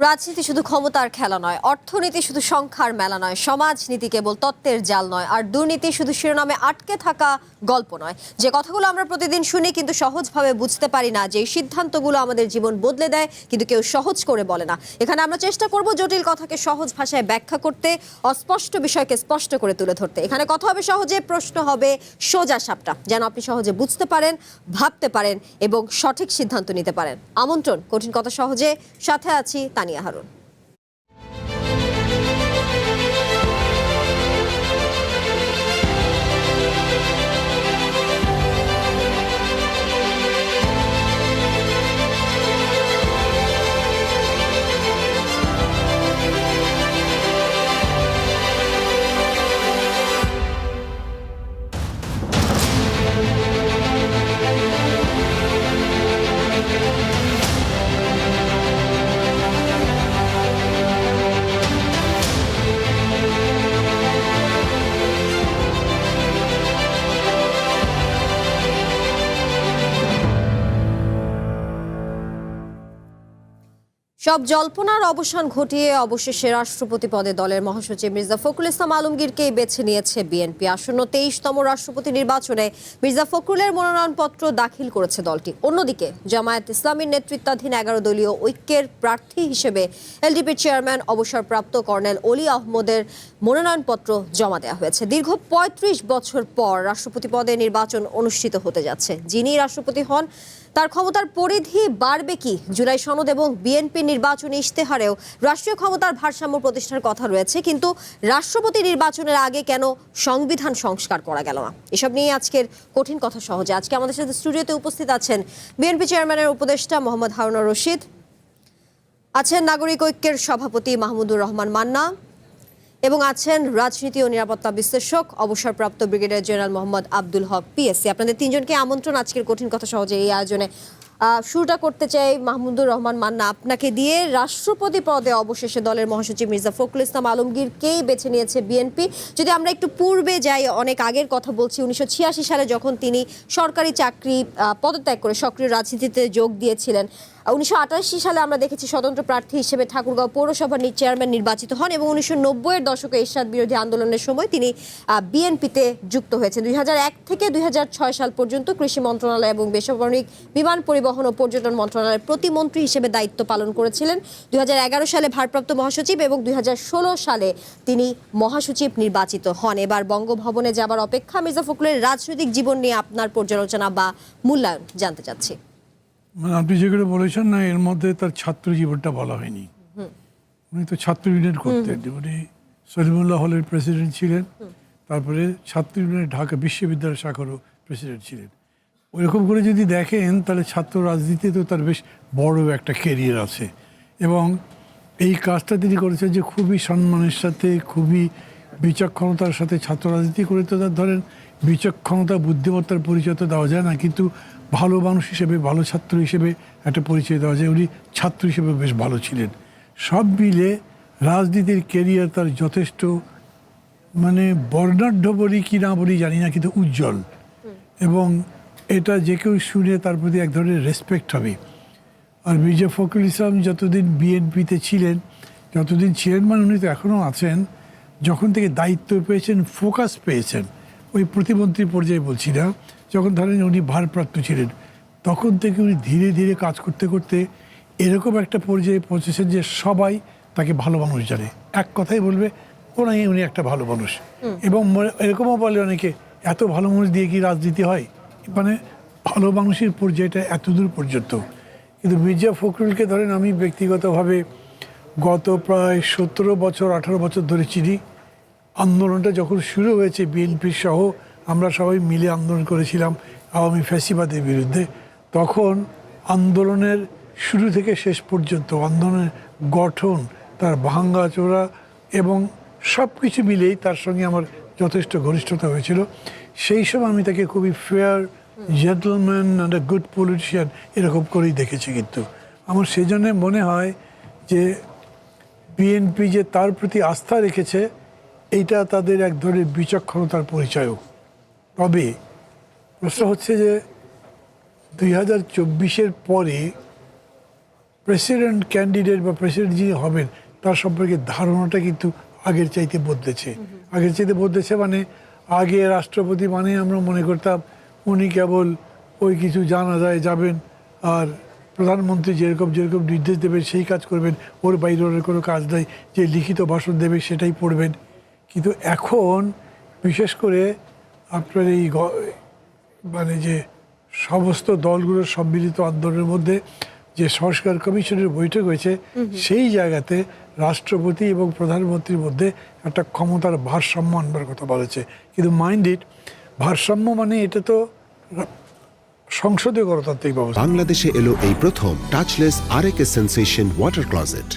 রাজনীতি শুধু ক্ষমতার খেলা নয়, অর্থনীতি শুধু সংখ্যার মেলা নয়, সমাজনীতি কেবল তত্ত্বের জাল নয়, আর দুর্নীতি শুধু শিরোনামে আটকে থাকা গল্প নয়। যে কথাগুলো আমরা প্রতিদিন শুনি কিন্তু সহজভাবে বুঝতে পারি না, যে সিদ্ধান্তগুলো আমাদের জীবন বদলে দেয় কিন্তু কেউ সহজ করে বলে না। এখানে আমরা চেষ্টা করব জটিল কথাকে সহজ ভাষায় ব্যাখ্যা করতে, অস্পষ্ট বিষয়কে স্পষ্ট করে তুলে ধরতে। এখানে কথা হবে সহজে, প্রশ্ন হবে সোজা সাপটা, যেন আপনি সহজে বুঝতে পারেন, ভাবতে পারেন এবং সঠিক সিদ্ধান্ত নিতে পারেন। আমন্ত্রণ কঠিন কথা সহজে, সাথে আছি তানিয়া হারুন। সব জল্পনার অবসান ঘটিয়ে অবশেষে রাষ্ট্রপতি পদে দলের মহাসচিব মির্জা ফখরুল ইসলাম আলমগীরকেই বেছে নিয়েছে বিএনপি। আসন্ন 23তম রাষ্ট্রপতি নির্বাচনে মির্জা ফখরুলের মনোনয়নপত্র দাখিল করেছে দলটি। অন্যদিকে জামায়াত ইসলামীর নেতৃত্বাধীন 11 দলীয় ঐক্যের প্রার্থী হিসেবে এলডিপির চেয়ারম্যান অবসরপ্রাপ্ত কর্নেল অলি আহমদের মনোনয়নপত্র জমা দেওয়া হয়েছে। দীর্ঘ 35 বছর পর রাষ্ট্রপতি পদে নির্বাচন অনুষ্ঠিত হতে যাচ্ছে। যিনি রাষ্ট্রপতি হন তার ক্ষমতার পরিধি বাড়বে কি? জুলাই সনদ এবং বিএনপির নির্বাচনী ইশতেহারেও রাষ্ট্রীয় ক্ষমতার ভারসাম্য প্রতিষ্ঠার কথা রয়েছে, কিন্তু রাষ্ট্রপতি নির্বাচনের আগে কেন সংবিধান সংস্কার করা গেল না? এসব নিয়ে আজকের কঠিন কথা সহজে আজকে আমাদের সাথে স্টুডিওতে উপস্থিত আছেন বিএনপি চেয়ারম্যানের উপদেষ্টা মোহাম্মদ হারুনুর রশিদ, আছেন নাগরিক ঐক্যের সভাপতি মাহমুদুর রহমান মান্না এবং আছেন রাজনীতি ও নিরাপত্তা বিশ্লেষক অবসরপ্রাপ্ত ব্রিগেডিয়ার জেনারেল মোহাম্মদ আব্দুল হক পিএসসি। আপনাদের তিনজনকে আমন্ত্রণ আজকের কঠিন কথা সহজে এই আয়োজনে। শুরুটা করতে চাই মাহমুদুর রহমান মান্না, আপনাকে দিয়ে। রাষ্ট্রপতি পদে অবশেষে দলের মহাসচিব মির্জা ফখরুল ইসলাম আলমগীরকেই বেছে নিয়েছে বিএনপি। যদি আমরা একটু পূর্বে যাই, অনেক আগের কথা বলছি, 1986 সালে যখন তিনি সরকারি চাকরি পদত্যাগ করে সক্রিয় রাজনীতিতে যোগ দিয়েছিলেন। 1988 সালে আমরা দেখেছি স্বতন্ত্র প্রার্থী হিসেবে ঠাকুরগাঁও পৌরসভার চেয়ারম্যান নির্বাচিত হন এবং 1990-এর দশকে এরশাদ বিরোধী আন্দোলনের সময় তিনি বিএনপিতে যুক্ত হয়েছেন। 2001 থেকে 2006 সাল পর্যন্ত কৃষি মন্ত্রণালয় এবং বেসামরিক বিমান পরিবহন ও পর্যটন মন্ত্রণালয়ের প্রতিমন্ত্রী হিসেবে দায়িত্ব পালন করেছিলেন। 2011 সালে ভারপ্রাপ্ত মহাসচিব এবং 2016 সালে তিনি মহাসচিব নির্বাচিত হন। এবার বঙ্গভবনে যাবার অপেক্ষা। মির্জা ফখরুলের রাজনৈতিক জীবন নিয়ে আপনার পর্যালোচনা বা মূল্যায়ন জানতে চাচ্ছি। আপনি যেগুলো বলেছেন না, এর মধ্যে তার ছাত্র জীবনটা বলা হয়নি। উনি তো ছাত্র ইউনিয়ন করতেন, উনি সলিমুল্লাহ হলের প্রেসিডেন্ট ছিলেন, তারপরে ছাত্র ইউনিয়নের ঢাকা বিশ্ববিদ্যালয় শাখারও প্রেসিডেন্ট ছিলেন। ওইরকম করে যদি দেখেন তাহলে ছাত্র রাজনীতিতে তো তার বেশ বড় একটা ক্যারিয়ার আছে এবং এই কাজটা তিনি করেছেন যে খুবই সম্মানের সাথে, খুবই বিচক্ষণতার সাথে ছাত্র রাজনীতি করে। তো তার ধরেন বিচক্ষণতা, বুদ্ধিমত্তার পরিচয় তো দেওয়া যায় না, কিন্তু ভালো মানুষ হিসেবে, ভালো ছাত্র হিসেবে একটা পরিচয় দেওয়া যায়। উনি ছাত্র হিসেবে বেশ ভালো ছিলেন। সব মিলে রাজনীতির ক্যারিয়ার তার যথেষ্ট, মানে বর্ণাঢ্য বলি কি না বলি জানি না, কিন্তু উজ্জ্বল, এবং এটা যে কেউ শুনে তার প্রতি এক ধরনের রেসপেক্ট হবে। আর মির্জা ফখরুল ইসলাম যতদিন বিএনপিতে ছিলেন, মানে উনি তো এখনও আছেন, যখন থেকে দায়িত্ব পেয়েছেন, ফোকাস পেয়েছেন, ওই প্রতিমন্ত্রী পর্যায়ে বলছি না, যখন ধরেন উনি ভারপ্রাপ্ত ছিলেন, তখন থেকে উনি ধীরে ধীরে কাজ করতে করতে এরকম একটা পর্যায়ে পৌঁছেছেন যে সবাই তাকে ভালো মানুষ জানে। এক কথাই বলবে উনি একটা ভালো মানুষ, এবং এরকমও বলে অনেকে, এত ভালো মানুষ দিয়ে কি রাজনীতি হয়? মানে ভালো মানুষের পর্যায়টা এতদূর পর্যন্ত। কিন্তু মির্জা ফখরুলকে ধরেন আমি ব্যক্তিগতভাবে গত প্রায় 17 বছর 18 বছর ধরে চিনি। আন্দোলনটা যখন শুরু হয়েছে বিএনপির সহ আমরা সবাই মিলে আন্দোলন করেছিলাম আওয়ামী ফ্যাসিবাদের বিরুদ্ধে, তখন আন্দোলনের শুরু থেকে শেষ পর্যন্ত আন্দোলনের গঠন, তার ভাঙ্গাচোরা এবং সব কিছু মিলেই তার সঙ্গে আমার যথেষ্ট ঘনিষ্ঠতা হয়েছিল। সেই সময় আমি তাকে খুবই fair, gentleman and a good politician এরকম করেই দেখেছি। কিন্তু আমার সেই জন্যে মনে হয় যে বিএনপি যে তার প্রতি আস্থা রেখেছে, এইটা তাদের এক ধরনের বিচক্ষণতার পরিচয়ও। তবে প্রশ্ন হচ্ছে যে 2024-এর পরে প্রেসিডেন্ট ক্যান্ডিডেট বা প্রেসিডেন্ট যিনি হবেন তার সম্পর্কে ধারণাটা কিন্তু আগের চাইতে বদলেছে মানে আগে রাষ্ট্রপতি মানে আমরা মনে করতাম উনি কেবল ওই কিছু জানা যায় যাবেন আর প্রধানমন্ত্রী যেরকম নির্দেশ দেবেন সেই কাজ করবেন, ওর বাইরে ওর কোনো কাজ নাই, যে লিখিত ভাষণ দেবে সেটাই পড়বেন। কিন্তু এখন বিশেষ করে আপনার এই মানে যে সমস্ত দলগুলোর সম্মিলিত আন্দোলনের মধ্যে যে সংস্কার কমিশনের বৈঠক হয়েছে সেই জায়গাতে রাষ্ট্রপতি এবং প্রধানমন্ত্রীর মধ্যে একটা ক্ষমতার ভারসাম্য আনবার কথা বলেছে। কিন্তু মাইন্ড ইট, ভারসাম্য মানে এটা তো সংসদীয় গণতান্ত্রিক ব্যবস্থা। বাংলাদেশে এলো এই প্রথম touchless RAK sensation water closet.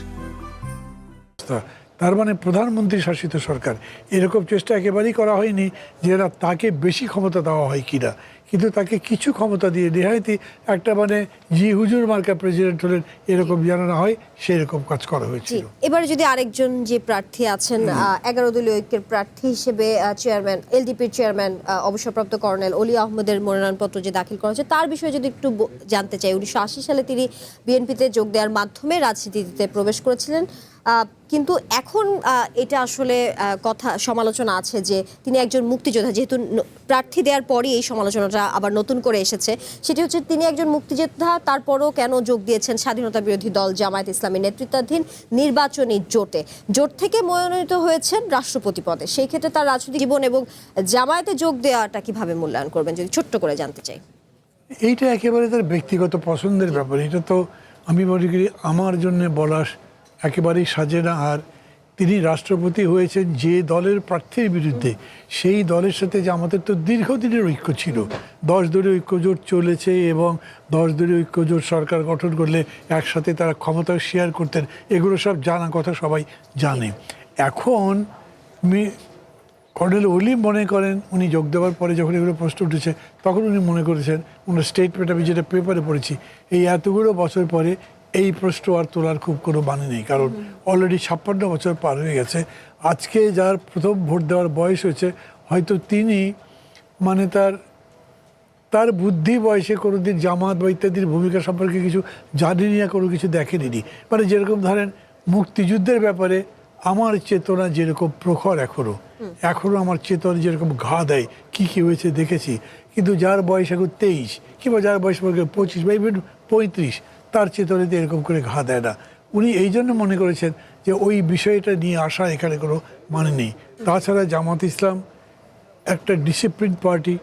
তার মানে প্রধানমন্ত্রী শাসিত সরকার, এরকম চেষ্টা একেবারেই করা হয়নি যে এরা তাকে বেশি ক্ষমতা দেওয়া হয় কিনা, কিন্তু তাকে কিছু ক্ষমতা দিয়ে নেহায়তি একটা মানে জি হুজুর মার্কা প্রেসিডেন্ট হলেন এরকম জানানো হয়, সেরকম কাজ করা হয়েছিল। এবারে যদি আরেকজন যে প্রার্থী আছেন 11 দলীয় ঐক্যের প্রার্থী হিসেবে চেয়ারম্যান, এলডিপির চেয়ারম্যান অবসরপ্রাপ্ত কর্নেল অলি আহমেদের মনোনয়নপত্র যে দাখিল করা হয়েছে তার বিষয়ে যদি একটু জানতে চাই। 1980 সালে তিনি বিএনপিতে যোগ দেওয়ার মাধ্যমে রাজনীতিতে প্রবেশ করেছিলেন, কিন্তু এখন এটা আসলে কথা সমালোচনা আছে যে তিনি একজন মুক্তিযোদ্ধা, যেহেতু প্রার্থী দেওয়ার পরই এই সমালোচনাটা আবার নতুন করে এসেছে। সেটি হচ্ছে তিনি একজন মুক্তিযোদ্ধা, তারপরও কেন যোগ দিয়েছেন স্বাধীনতা বিরোধী দল জামায়াত ইসলামী নেতৃত্বাধীন নির্বাচনী জোট থেকে মনোনীত হয়েছেন রাষ্ট্রপতি পদে। সেই ক্ষেত্রে তার রাজনৈতিক জীবন এবং জামায়াতে যোগ দেওয়াটা কিভাবে মূল্যায়ন করবেন যদি ছোট্ট করে জানতে চাই। এইটা একেবারে তার ব্যক্তিগত পছন্দের ব্যাপার, এটা তো আমি মনে করি আমার জন্য বলা একেবারেই সাজে না। আর তিনি রাষ্ট্রপতি হয়েছেন যে দলের প্রার্থীর বিরুদ্ধে, সেই দলের সাথে যে আমাদের তো দীর্ঘদিনের ঐক্য ছিল, 10 দলীয় ঐক্যজোট চলেছে এবং 10 দলীয় ঐক্যজোট সরকার গঠন করলে একসাথে তারা ক্ষমতা শেয়ার করতেন, এগুলো সব জানা কথা, সবাই জানে। এখন কর্নেল অলি মনে করেন উনি যোগ দেওয়ার পরে যখন এগুলো প্রশ্ন উঠেছে তখন উনি মনে করেছেন, ওনার স্টেটমেন্ট আমি যেটা পেপারে পড়েছি, এই এতগুলো বছর পরে এই প্রশ্ন আর তোলার খুব কোনো মানে নেই, কারণ অলরেডি 56 বছর পার হয়ে গেছে। আজকে যার প্রথম ভোট দেওয়ার বয়স হয়েছে, হয়তো তিনি মানে তার বুদ্ধি বয়সে কোনোদিন জামাত বা ইত্যাদির ভূমিকা সম্পর্কে কিছু জানেনি না, কোনো কিছু দেখেনি। মানে যেরকম ধরেন মুক্তিযুদ্ধের ব্যাপারে আমার চেতনা যেরকম প্রখর এখনো আমার চেতনা যেরকম ঘা দেয় কী হয়েছে দেখেছি, কিন্তু যার বয়স এখন 23 কিংবা যার বয়স 25 বা ইভেন 35, তার চেতনাতে এরকম করে ঘা দেয় না। উনি এই জন্য মনে করেছেন যে ওই বিষয়টা নিয়ে আসা এখানে কোনো মানে নেই। তাছাড়া জামাত ইসলাম একটা ডিসিপ্লিন পার্টি,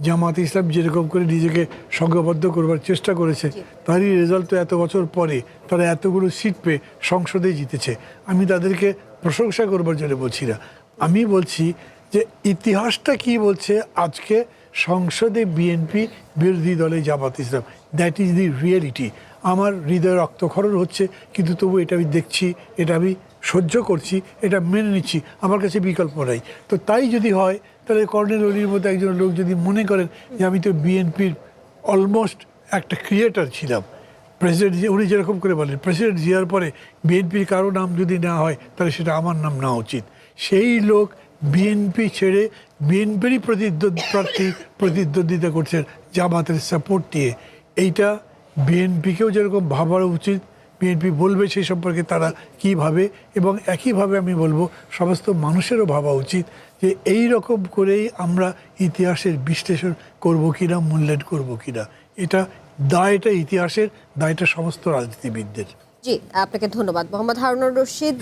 জামাত ইসলাম যেরকম করে নিজেকে সংঘবদ্ধ করবার চেষ্টা করেছে তারই রেজাল্ট তো এত বছর পরে তারা এতগুলো সিট পেয়ে সংসদে জিতেছে। আমি তাদেরকে প্রশংসা করবার জন্য বলছি না, আমি বলছি যে ইতিহাসটা কি বলছে আজকে সংসদে বিএনপি, বিরোধী দলে জামাত ইসলাম, দ্যাট ইজ দি রিয়েলিটি। আমার হৃদয়ে রক্তক্ষরণ হচ্ছে, কিন্তু তবু এটা আমি দেখছি, এটা আমি সহ্য করছি, এটা মেনে নিচ্ছি, আমার কাছে বিকল্প নাই। তো তাই যদি হয় তাহলে কর্নেল অলির মতো একজন লোক যদি মনে করেন যে আমি তো বিএনপির অলমোস্ট একটা ক্রিয়েটার ছিলাম, প্রেসিডেন্ট উনি যেরকম করে বলেন প্রেসিডেন্ট জিয়ার পরে বিএনপির কারো নাম যদি না হয় তাহলে সেটা আমার নাম নেওয়া উচিত। সেই লোক বিএনপি ছেড়ে বিএনপিরই প্রতিদ্বন্দ্বিতা করছেন জামাতের সাপোর্ট দিয়ে। এইটা বিএনপিকেও যেরকম ভাবার উচিত, বিএনপি বলবে সেই সম্পর্কে তারা কী ভাবে, এবং একইভাবে আমি বলবো সমস্ত মানুষেরও ভাবা উচিত যে এই রকম করেই আমরা ইতিহাসের বিশ্লেষণ করব কিনা, মূল্যায়ন করব কিনা। এটা দায়টা ইতিহাসের, দায়টা সমস্ত রাজনীতিবিদদের। জি, আপনাকে ধন্যবাদ মোহাম্মদ হারুনুর রশিদ।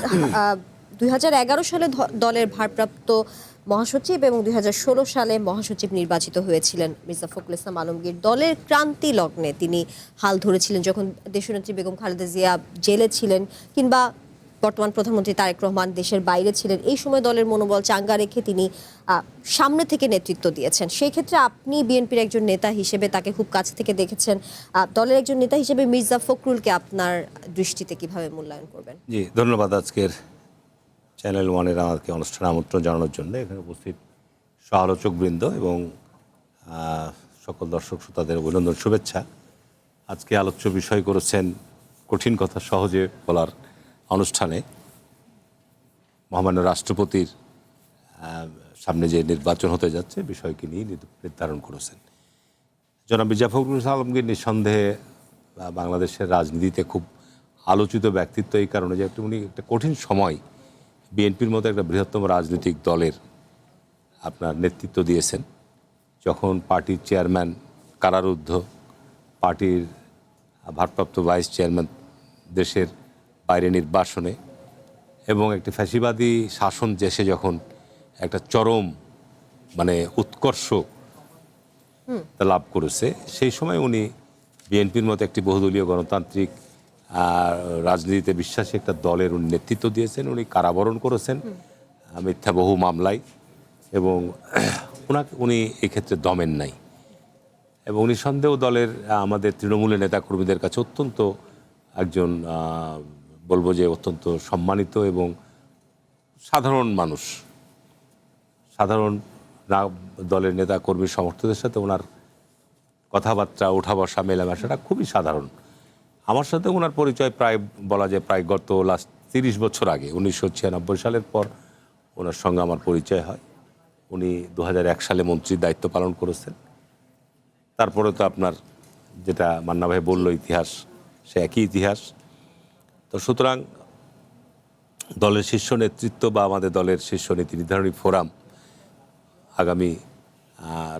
2011 সালে দলের ভারপ্রাপ্ত মহাসচিব এবং 2016 সালে মহাসচিব নির্বাচিত হয়েছিলেন মির্জা ফখরুল ইসলাম আলমগীর। দলের ক্রান্তি লগ্নে তিনি হাল ধরেছিলেন যখন দেশনেত্রী বেগম খালেদা জিয়া জেলে ছিলেন, কিংবা বর্তমান প্রধানমন্ত্রী তারেক রহমান দেশের বাইরে ছিলেন। এই সময় দলের মনোবল চাঙ্গা রেখে তিনি সামনে থেকে নেতৃত্ব দিয়েছেন। সেই ক্ষেত্রে আপনি বিএনপির একজন নেতা হিসেবে তাকে খুব কাছ থেকে দেখেছেন, দলের একজন নেতা হিসেবে মির্জা ফখরুলকে আপনার দৃষ্টিতে কিভাবে মূল্যায়ন করবেন? জি, ধন্যবাদ আজকের চ্যানেল ওয়ানের আমাকে অনুষ্ঠানে আমন্ত্রণ জানানোর জন্য। এখানে উপস্থিত সহ-আলোচকবৃন্দ এবং সকল দর্শক শ্রোতাদের অভিনন্দন, শুভেচ্ছা। আজকে আলোচ্য বিষয় করেছেন কঠিন কথা সহজে বলার অনুষ্ঠানে মহামান্য রাষ্ট্রপতির সামনে যে নির্বাচন হতে যাচ্ছে বিষয়কে নিয়ে নির্ধারণ করেছেন। জনাব মির্জা ফখরুল ইসলাম আলমগীর নিঃসন্দেহে বাংলাদেশের রাজনীতিতে খুব আলোচিত ব্যক্তিত্ব এই কারণে যে উনি একটা কঠিন সময় বিএনপির মতো একটা বৃহত্তম রাজনৈতিক দলের আপনার নেতৃত্ব দিয়েছেন, যখন পার্টির চেয়ারম্যান কারারুদ্ধ, পার্টির ভারপ্রাপ্ত ভাইস চেয়ারম্যান দেশের বাইরে নির্বাসনে, এবং একটি ফ্যাসিবাদী শাসন দেশে যখন একটা চরম মানে উৎকর্ষ লাভ করেছে, সেই সময় উনি বিএনপির মতো একটি বহুদলীয় গণতান্ত্রিক রাজনীতিতে বিশ্বাসী একটা দলের উনি নেতৃত্ব দিয়েছেন। উনি কারাবরণ করেছেন মিথ্যা বহু মামলায়, এবং উনি এক্ষেত্রে দমেন নাই, এবং নিঃসন্দেহ দলের আমাদের তৃণমূলের নেতাকর্মীদের কাছে অত্যন্ত একজন বলবো যে অত্যন্ত সম্মানিত এবং সাধারণ মানুষ, সাধারণ দলের নেতা কর্মী সমর্থকদের সাথে ওনার কথাবার্তা, ওঠা বসা, মেলামেশাটা খুবই সাধারণ। আমার সাথে ওনার পরিচয় প্রায় বলা যায় প্রায় গত লাস্ট 30 বছর আগে, 1996 সালের পর ওনার সঙ্গে আমার পরিচয় হয়। উনি 2001 সালে মন্ত্রীর দায়িত্ব পালন করেছেন। তারপরে তো আপনার যেটা মান্না ভাই বলল ইতিহাস, সে একই ইতিহাস। তো সুতরাং দলের শীর্ষ নেতৃত্ব বা আমাদের দলের শীর্ষ নীতি নির্ধারণী ফোরাম আগামী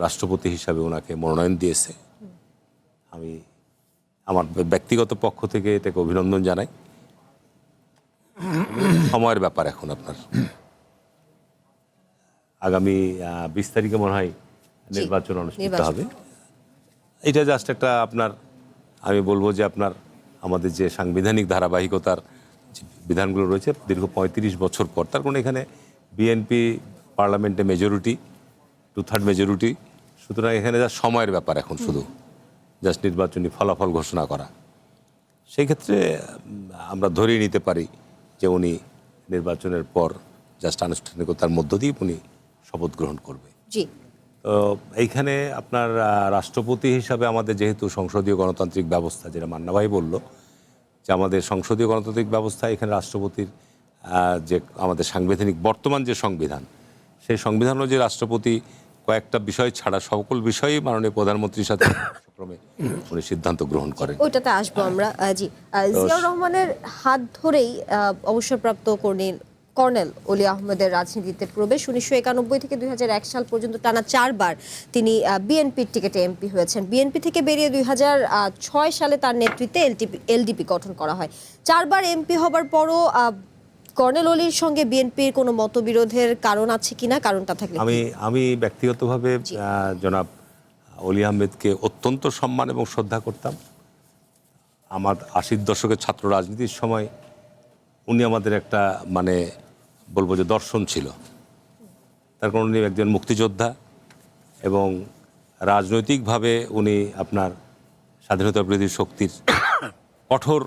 রাষ্ট্রপতি হিসাবে ওনাকে মনোনয়ন দিয়েছে। আমি আমার ব্যক্তিগত পক্ষ থেকে এটাকে অভিনন্দন জানাই। সময়ের ব্যাপার এখন আপনার আগামী 20 তারিখে মনে হয় নির্বাচন অনুষ্ঠিত হবে। এটা জাস্ট একটা আপনার আমি বলবো যে আপনার আমাদের যে সাংবিধানিক ধারাবাহিকতার যে বিধানগুলো রয়েছে দীর্ঘ 35 বছর পর, তার কারণ এখানে বিএনপি পার্লামেন্টে মেজরিটি, 2/3 মেজরিটি, সুতরাং এখানে যা সময়ের ব্যাপার এখন শুধু জাস্ট নির্বাচনী ফলাফল ঘোষণা করা। সেই ক্ষেত্রে আমরা ধরেই নিতে পারি যে উনি নির্বাচনের পর জাস্ট আনুষ্ঠানিকতার মধ্য দিয়ে উনি শপথ গ্রহণ করবে। জি, তো এইখানে আপনার রাষ্ট্রপতি হিসাবে আমাদের যেহেতু সংসদীয় গণতান্ত্রিক ব্যবস্থা, যেটা মান্না ভাই বলল যে আমাদের সংসদীয় গণতান্ত্রিক ব্যবস্থা, এখানে রাষ্ট্রপতির যে আমাদের সাংবিধানিক বর্তমান যে সংবিধান, সেই সংবিধান অনুযায়ী রাষ্ট্রপতি কয়েকটা বিষয় ছাড়া সকল বিষয়েই মাননীয় প্রধানমন্ত্রীর সাথে ক্রমে উনি সিদ্ধান্ত গ্রহণ করেন। ওইটাতে আসবো আমরা। জি, জিয়াউর রহমানের হাত ধরেই অবসরপ্রাপ্ত কর্নেল অলি আহমেদের রাজনীতিতে প্রবেশ। 1991 থেকে 2001 সাল পর্যন্ত টানা 4 বার তিনি বিএনপির টিকেটে এমপি হয়েছেন। বিএনপি থেকে বেরিয়ে 2006 সালে তার নেতৃত্বে এলডিপি গঠন করা হয়। 4 বার এমপি হবার পরও কর্নেল অলির সঙ্গে বিএনপির কোনো মতবিরোধের কারণ আছে কিনা, কারণটা থাকলে আমি ব্যক্তিগতভাবে জনাব অলি আহমেদকে অত্যন্ত সম্মান এবং শ্রদ্ধা করতাম। আমার 80 দশকের ছাত্র রাজনীতির সময় উনি আমাদের একটা মানে বলবো যে দর্শন ছিল। তার কারণ উনি একজন মুক্তিযোদ্ধা এবং রাজনৈতিকভাবে উনি আপনার স্বাধীনতা বিরোধী শক্তির কঠোর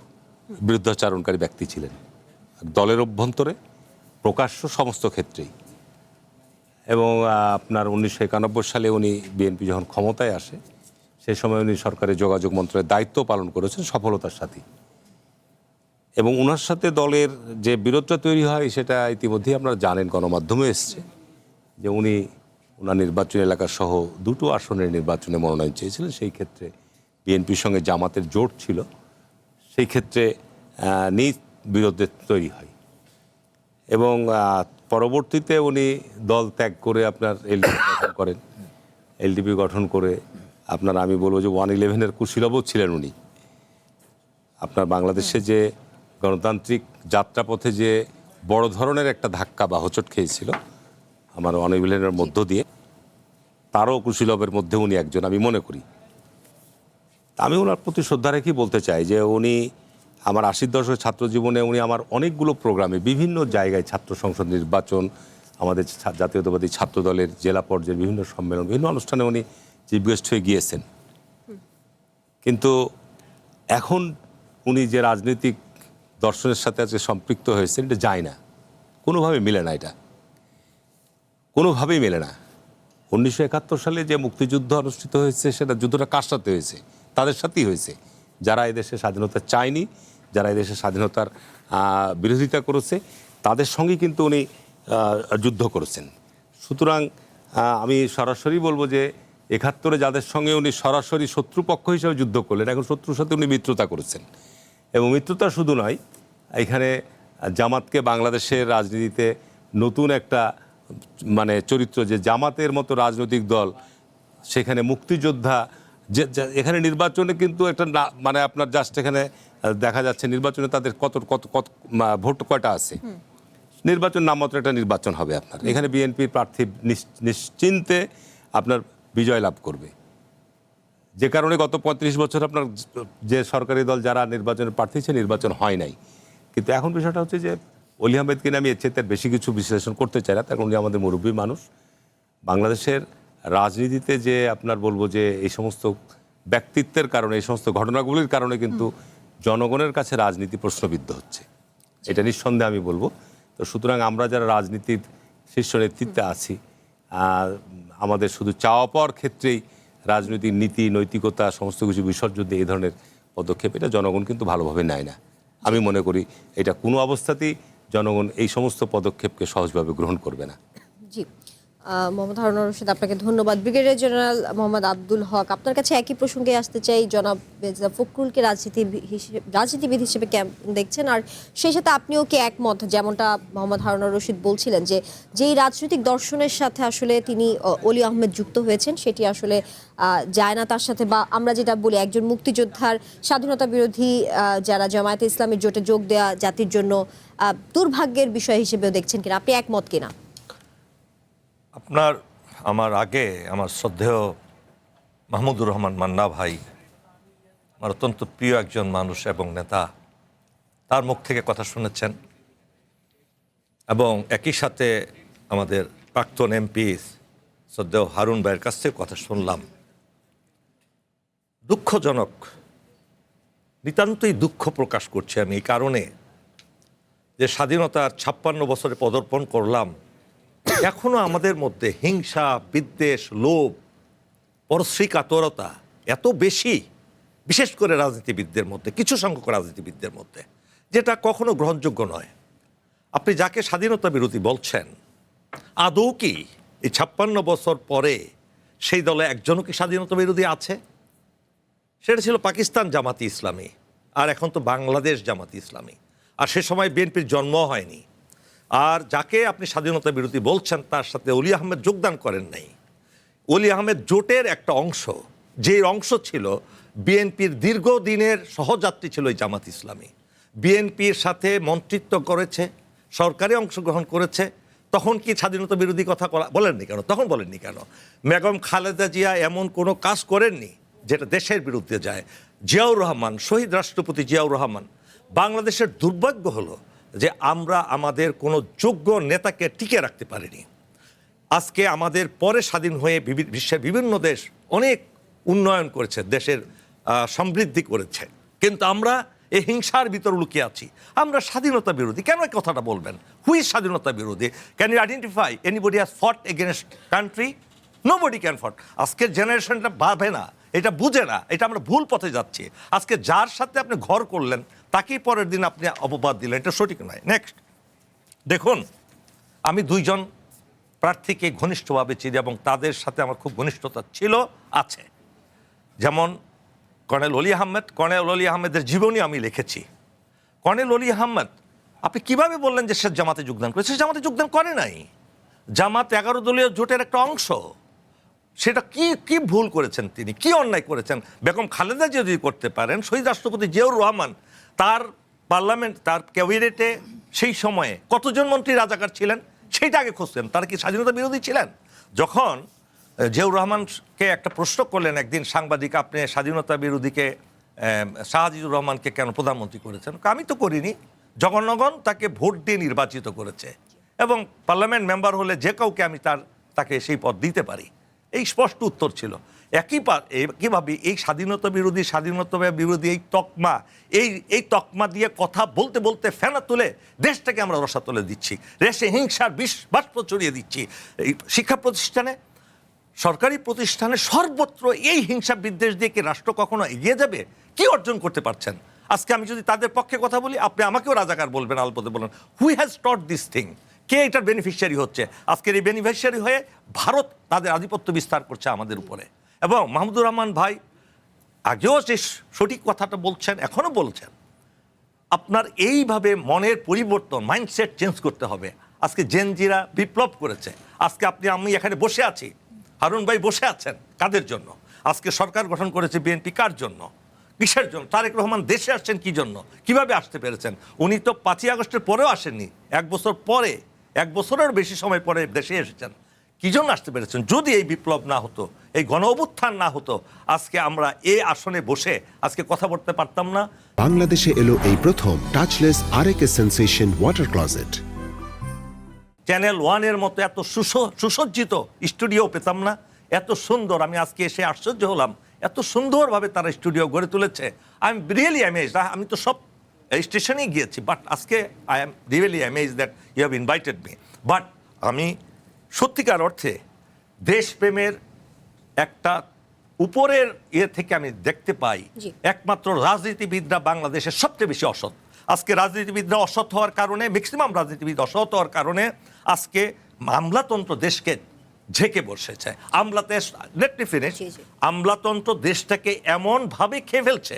বিরুদ্ধাচারণকারী ব্যক্তি ছিলেন, দলের অভ্যন্তরে প্রকাশ্য সমস্ত ক্ষেত্রেই। এবং আপনার 1991 সালে উনি বিএনপি যখন ক্ষমতায় আসে, সেই সময় উনি সরকারের যোগাযোগ মন্ত্রণালয়ের দায়িত্ব পালন করেছেন সফলতার সাথে। এবং ওনার সাথে দলের যে বিরোধটা তৈরি হয় সেটা ইতিমধ্যেই আপনারা জানেন, গণমাধ্যমে এসছে যে উনি ওনার নির্বাচনী এলাকা সহ 2টো আসনের নির্বাচনে মনোনয়ন চেয়েছিলেন। সেই ক্ষেত্রে বিএনপির সঙ্গে জামাতের জোট ছিল, সেই ক্ষেত্রে নিজ বিরোধের তৈরি হয়। এবং পরবর্তীতে উনি দল ত্যাগ করে আপনার এলডিপি গঠন করেন। এলডিপি গঠন করে আপনার আমি বলবো যে 111-এর কুশীলবও ছিলেন উনি। আপনার বাংলাদেশে যে গণতান্ত্রিক যাত্রাপথে যে বড় ধরনের একটা ধাক্কা বা হোঁচট খেয়েছিল আমার 111-এর মধ্য দিয়ে, তারও কুশীলবের মধ্যে উনি একজন আমি মনে করি। আমি ওনার প্রতি শ্রদ্ধা রেখেই বলতে চাই যে উনি আমার 80 দশকের ছাত্র জীবনে উনি আমার অনেকগুলো প্রোগ্রামে বিভিন্ন জায়গায় ছাত্র সংসদ নির্বাচন, আমাদের জাতীয়তাবাদী ছাত্র দলের জেলা পর্যায়ের বিভিন্ন সম্মেলন, বিভিন্ন অনুষ্ঠানে উনি চিফ গেস্ট হয়ে গিয়েছেন। কিন্তু এখন উনি যে রাজনৈতিক দর্শনের সাথে আজকে সম্পৃক্ত হয়েছেন, এটা যায় না, কোনোভাবে মিলে না, এটা কোনোভাবেই মেলে না। 1971 সালে যে মুক্তিযুদ্ধ অনুষ্ঠিত হয়েছে, সেটা যুদ্ধটা কার সাথে হয়েছে? তাদের সাথেই হয়েছে যারা এদেশে স্বাধীনতা চায়নি, যারা এদেশে স্বাধীনতার বিরোধিতা করেছে, তাদের সঙ্গেই কিন্তু উনি যুদ্ধ করেছেন। সুতরাং আমি সরাসরি বলবো যে 71-এ যাদের সঙ্গে উনি সরাসরি শত্রুপক্ষ হিসেবে যুদ্ধ করলেন, এখন শত্রুর সাথে উনি মিত্রতা করেছেন। এবং মিত্রতা শুধু নয়, এখানে জামাতকে বাংলাদেশের রাজনীতিতে নতুন একটা মানে চরিত্র, যে জামাতের মতো রাজনৈতিক দল সেখানে মুক্তিযোদ্ধা, যে এখানে নির্বাচনে কিন্তু একটা মানে আপনার জাস্ট এখানে দেখা যাচ্ছে নির্বাচনে তাদের কত কত কত ভোট কয়টা আছে, নির্বাচন নামমাত্র একটা নির্বাচন হবে আপনার এখানে। বিএনপির প্রার্থী নিশ্চিন্তে আপনার বিজয় লাভ করবে, যে কারণে গত 35 বছর আপনার যে সরকারি দল যারা নির্বাচনের প্রার্থী ছিল নির্বাচন হয় নাই। কিন্তু এখন বিষয়টা হচ্ছে যে অলি আহমেদকে আমি এর চেয়ে বেশি কিছু বিশ্লেষণ করতে চাই না, তার কারণ উনি আমাদের মুরব্বী মানুষ। বাংলাদেশের রাজনীতিতে যে আপনার বলবো যে এই সমস্ত ব্যক্তিত্বের কারণে, এই সমস্ত ঘটনাগুলির কারণে কিন্তু জনগণের কাছে রাজনীতি প্রশ্নবিদ্ধ হচ্ছে, এটা নিঃসন্দেহে আমি বলবো। তো সুতরাং আমরা যারা রাজনীতির শীর্ষ নেতৃত্বে আছি, আমাদের শুধু চাওয়া পাওয়ার ক্ষেত্রেই রাজনৈতিক নীতি নৈতিকতা সমস্ত কিছু বিসর্জন দিয়ে এই ধরনের পদক্ষেপ এটা জনগণ কিন্তু ভালোভাবে নেয় না। আমি মনে করি এটা কোনো অবস্থাতেই জনগণ এই সমস্ত পদক্ষেপকে সহজভাবে গ্রহণ করবে না। জি, মোহাম্মদ হারুন রশিদ, আপনাকে ধন্যবাদ। ব্রিগেডিয়ার জেনারেল মোহাম্মদ আব্দুল হক, আপনার কাছে একই প্রসঙ্গে আসতে চাই। জনাব মির্জা ফখরুলকে রাজনীতিবিদ হিসেবে কেমন দেখছেন, আর সেই সাথে আপনিও কি একমত, যেমনটা মোহাম্মদ হারুন রশিদ বলছিলেন যে যেই রাজনৈতিক দর্শনের সাথে আসলে তিনি অলি আহমেদ যুক্ত হয়েছেন সেটি আসলে যায় না তার সাথে, বা আমরা যেটা বলি একজন মুক্তিযোদ্ধার স্বাধীনতা বিরোধী যারা জামায়াতে ইসলামীর জোটে যোগ দেওয়া জাতির জন্য দুর্ভাগ্যের বিষয় হিসেবেও দেখছেন কিনা, আপনি একমত কিনা? আমার আগে আমার শ্রদ্ধেয় মাহমুদুর রহমান মান্না ভাই, আমার অত্যন্ত প্রিয় একজন মানুষ এবং নেতা, তার মুখ থেকে কথা শুনেছেন, এবং একই সাথে আমাদের প্রাক্তন এমপি শ্রদ্ধেয় হারুন ভাইয়ের কাছ থেকে কথা শুনলাম। দুঃখজনক, নিতান্তই দুঃখ প্রকাশ করছি আমি এই কারণে যে স্বাধীনতার 56 বছরে পদার্পণ করলাম, এখনো আমাদের মধ্যে হিংসা, বিদ্বেষ, লোভ, পরশ্রী কাতরতা এত বেশি, বিশেষ করে রাজনীতিবিদদের মধ্যে, কিছু সংখ্যক রাজনীতিবিদদের মধ্যে, যেটা কখনো গ্রহণযোগ্য নয়। আপনি যাকে স্বাধীনতা বিরোধী বলছেন, আদৌ কি এই 56 বছর পরে সেই দলে একজনও কি স্বাধীনতা বিরোধী আছে? সেটা ছিল পাকিস্তান জামাতি ইসলামী, আর এখন তো বাংলাদেশ জামাতি ইসলামী, আর সে সময় বিএনপির জন্ম হয়নি। আর যাকে আপনি স্বাধীনতা বিরোধী বলছেন তার সাথে অলি আহমেদ যোগদান করেন নাই। অলি আহমেদ জোটের একটা অংশ, যে অংশ ছিল বিএনপির দীর্ঘদিনের সহযাত্রী ছিল এই জামাত ইসলামী, বিএনপির সাথে মন্ত্রিত্ব করেছে, সরকারে অংশগ্রহণ করেছে। তখন কি স্বাধীনতা বিরোধী কথা বলেননি কেন? তখন বলেননি কেন? বেগম খালেদা জিয়া এমন কোনো কাজ করেননি যেটা দেশের বিরুদ্ধে যায়। জিয়াউর রহমান, শহীদ রাষ্ট্রপতি জিয়াউর রহমান, বাংলাদেশের দুর্ভাগ্য হলো যে আমরা আমাদের কোনো যোগ্য নেতাকে টিকে রাখতে পারিনি। আজকে আমাদের পরে স্বাধীন হয়ে বিশ্বের বিভিন্ন দেশ অনেক উন্নয়ন করেছে, দেশের সমৃদ্ধি করেছে, কিন্তু আমরা এই হিংসার ভিতর লুকিয়ে আছি। আমরা স্বাধীনতা বিরোধী কেন? এই কথাটা বলবেন, হুই স্বাধীনতা বিরোধী? Can you identify anybody has fought against country? Nobody can fought. আজকের জেনারেশনটা ভাবে না, এটা বুঝে না, এটা আমরা ভুল পথে যাচ্ছি। আজকে যার সাথে আপনি ঘর করলেন তাকেই পরের দিন আপনি অপবাদ দিলেন, এটা সঠিক নয়। নেক্সট দেখুন, আমি দুইজন প্রার্থীকে ঘনিষ্ঠভাবে চিনি এবং তাদের সাথে আমার খুব ঘনিষ্ঠতা ছিল, আছে। যেমন কর্নেল অলি আহমেদ। কর্নেল অলি আহমেদের জীবনী আমি লিখেছি। কর্নেল অলি আহমেদ, আপনি কিভাবে বললেন যে সে জামাতে যোগদান করেছে? সে জামাতে যোগদান করে নাই। জামাত 11 দলীয় জোটের একটা অংশ। সেটা কি ভুল করেছেন তিনি, কি অন্যায় করেছেন? বেগম খালেদা যদি করতে পারেন, শহীদ রাষ্ট্রপতি জিয়াউর রহমান, তার পার্লামেন্ট, তার ক্যাবিনেটে সেই সময়ে কতজন মন্ত্রী রাজাকার ছিলেন সেইটা আগে খুঁজতেন। তারা কি স্বাধীনতা বিরোধী ছিলেন? যখন জিয়াউর রহমানকে একটা প্রশ্ন করলেন একদিন সাংবাদিক, আপনি স্বাধীনতা বিরোধীকে শাহজিজুর রহমানকে কেন প্রধানমন্ত্রী করেছেন? আমি তো করিনি, জনগণ তাকে ভোট দিয়ে নির্বাচিত করেছে, এবং পার্লামেন্ট মেম্বার হলে যে কাউকে আমি তাকে সেই পদ দিতে পারি, এই স্পষ্ট উত্তর ছিল। একইভাবে এই স্বাধীনতা বিরোধী এই তকমা দিয়ে কথা বলতে বলতে ফেনা তুলে দেশটাকে আমরা রসাতলে দিচ্ছি, দেশে হিংসার বাষ্প ছড়িয়ে দিচ্ছি। এই শিক্ষা প্রতিষ্ঠানে, সরকারি প্রতিষ্ঠানে, সর্বত্র এই হিংসা বিদ্বেষ দিয়ে কি রাষ্ট্র কখনো এগিয়ে যাবে? কি অর্জন করতে পারছেন? আজকে আমি যদি তাদের পক্ষে কথা বলি, আপনি আমাকেও রাজাকার বলবেন, আলপদে বলবেন। হুই হ্যাজ টট দিস থিং? কে এটার বেনিফিশিয়ারি হচ্ছে? আজকের এই বেনিফিশিয়ারি হয়ে ভারত তাদের আধিপত্য বিস্তার করছে আমাদের উপরে। এবং মাহমুদুর রহমান ভাই আগেও যে সঠিক কথাটা বলছেন, এখনও বলছেন আপনার এইভাবে মনের পরিবর্তন, মাইন্ডসেট চেঞ্জ করতে হবে। আজকে জেনজিরা বিপ্লব করেছে। আজকে আমি এখানে বসে আছি, হারুন ভাই বসে আছেন, কাদের জন্য? আজকে সরকার গঠন করেছে বিএনপি কার জন্য, কিসের জন্য? তারেক রহমান দেশে আসছেন কি জন্য, কিভাবে আসতে পেরেছেন? উনি তো 5ই আগস্টের পরেও আসেননি, 1 বছর পরে, 1 বছরের বেশি সময় পরে দেশে এসেছেন। কি জন্য আসতে পেরেছেন? যদি এই বিপ্লব না হতো, এই গণ অভ্যুত্থান না হতো, আজকে আমরা এই আসনে বসে আজকে কথা বলতে পারতাম না। বাংলাদেশে এলো এই প্রথম touchless RAK sensation water closet. Channel 1-এর মতো এত সুসজ্জিত স্টুডিও পেতাম না, এত সুন্দর। আমি আজকে এসে আশ্চর্য হলাম, এত সুন্দরভাবে তারা স্টুডিও গড়ে তুলেছে। I am really amazed. আমি তো সব স্টেশনেই গিয়েছি, বাট আজকে I am really amazed that you have invited me. But আমি সত্যিকার অর্থে দেশপ্রেমের একটা উপরের থেকে আমি দেখতে পাই, জি। একমাত্র রাজনীতিবিদরা বাংলাদেশের সবচেয়ে বেশি অসৎ। আজকে রাজনীতিবিদরা অসৎ হওয়ার কারণে, ম্যাক্সিমাম রাজনীতিবিদ অসৎ হওয়ার কারণে আজকে আমলাতন্ত্র দেশকে ঝেঁকে বসেছে। Let me finish. জি, জি। আমলাতন্ত্র দেশটাকে এমনভাবে খেয়ে ফেলছে,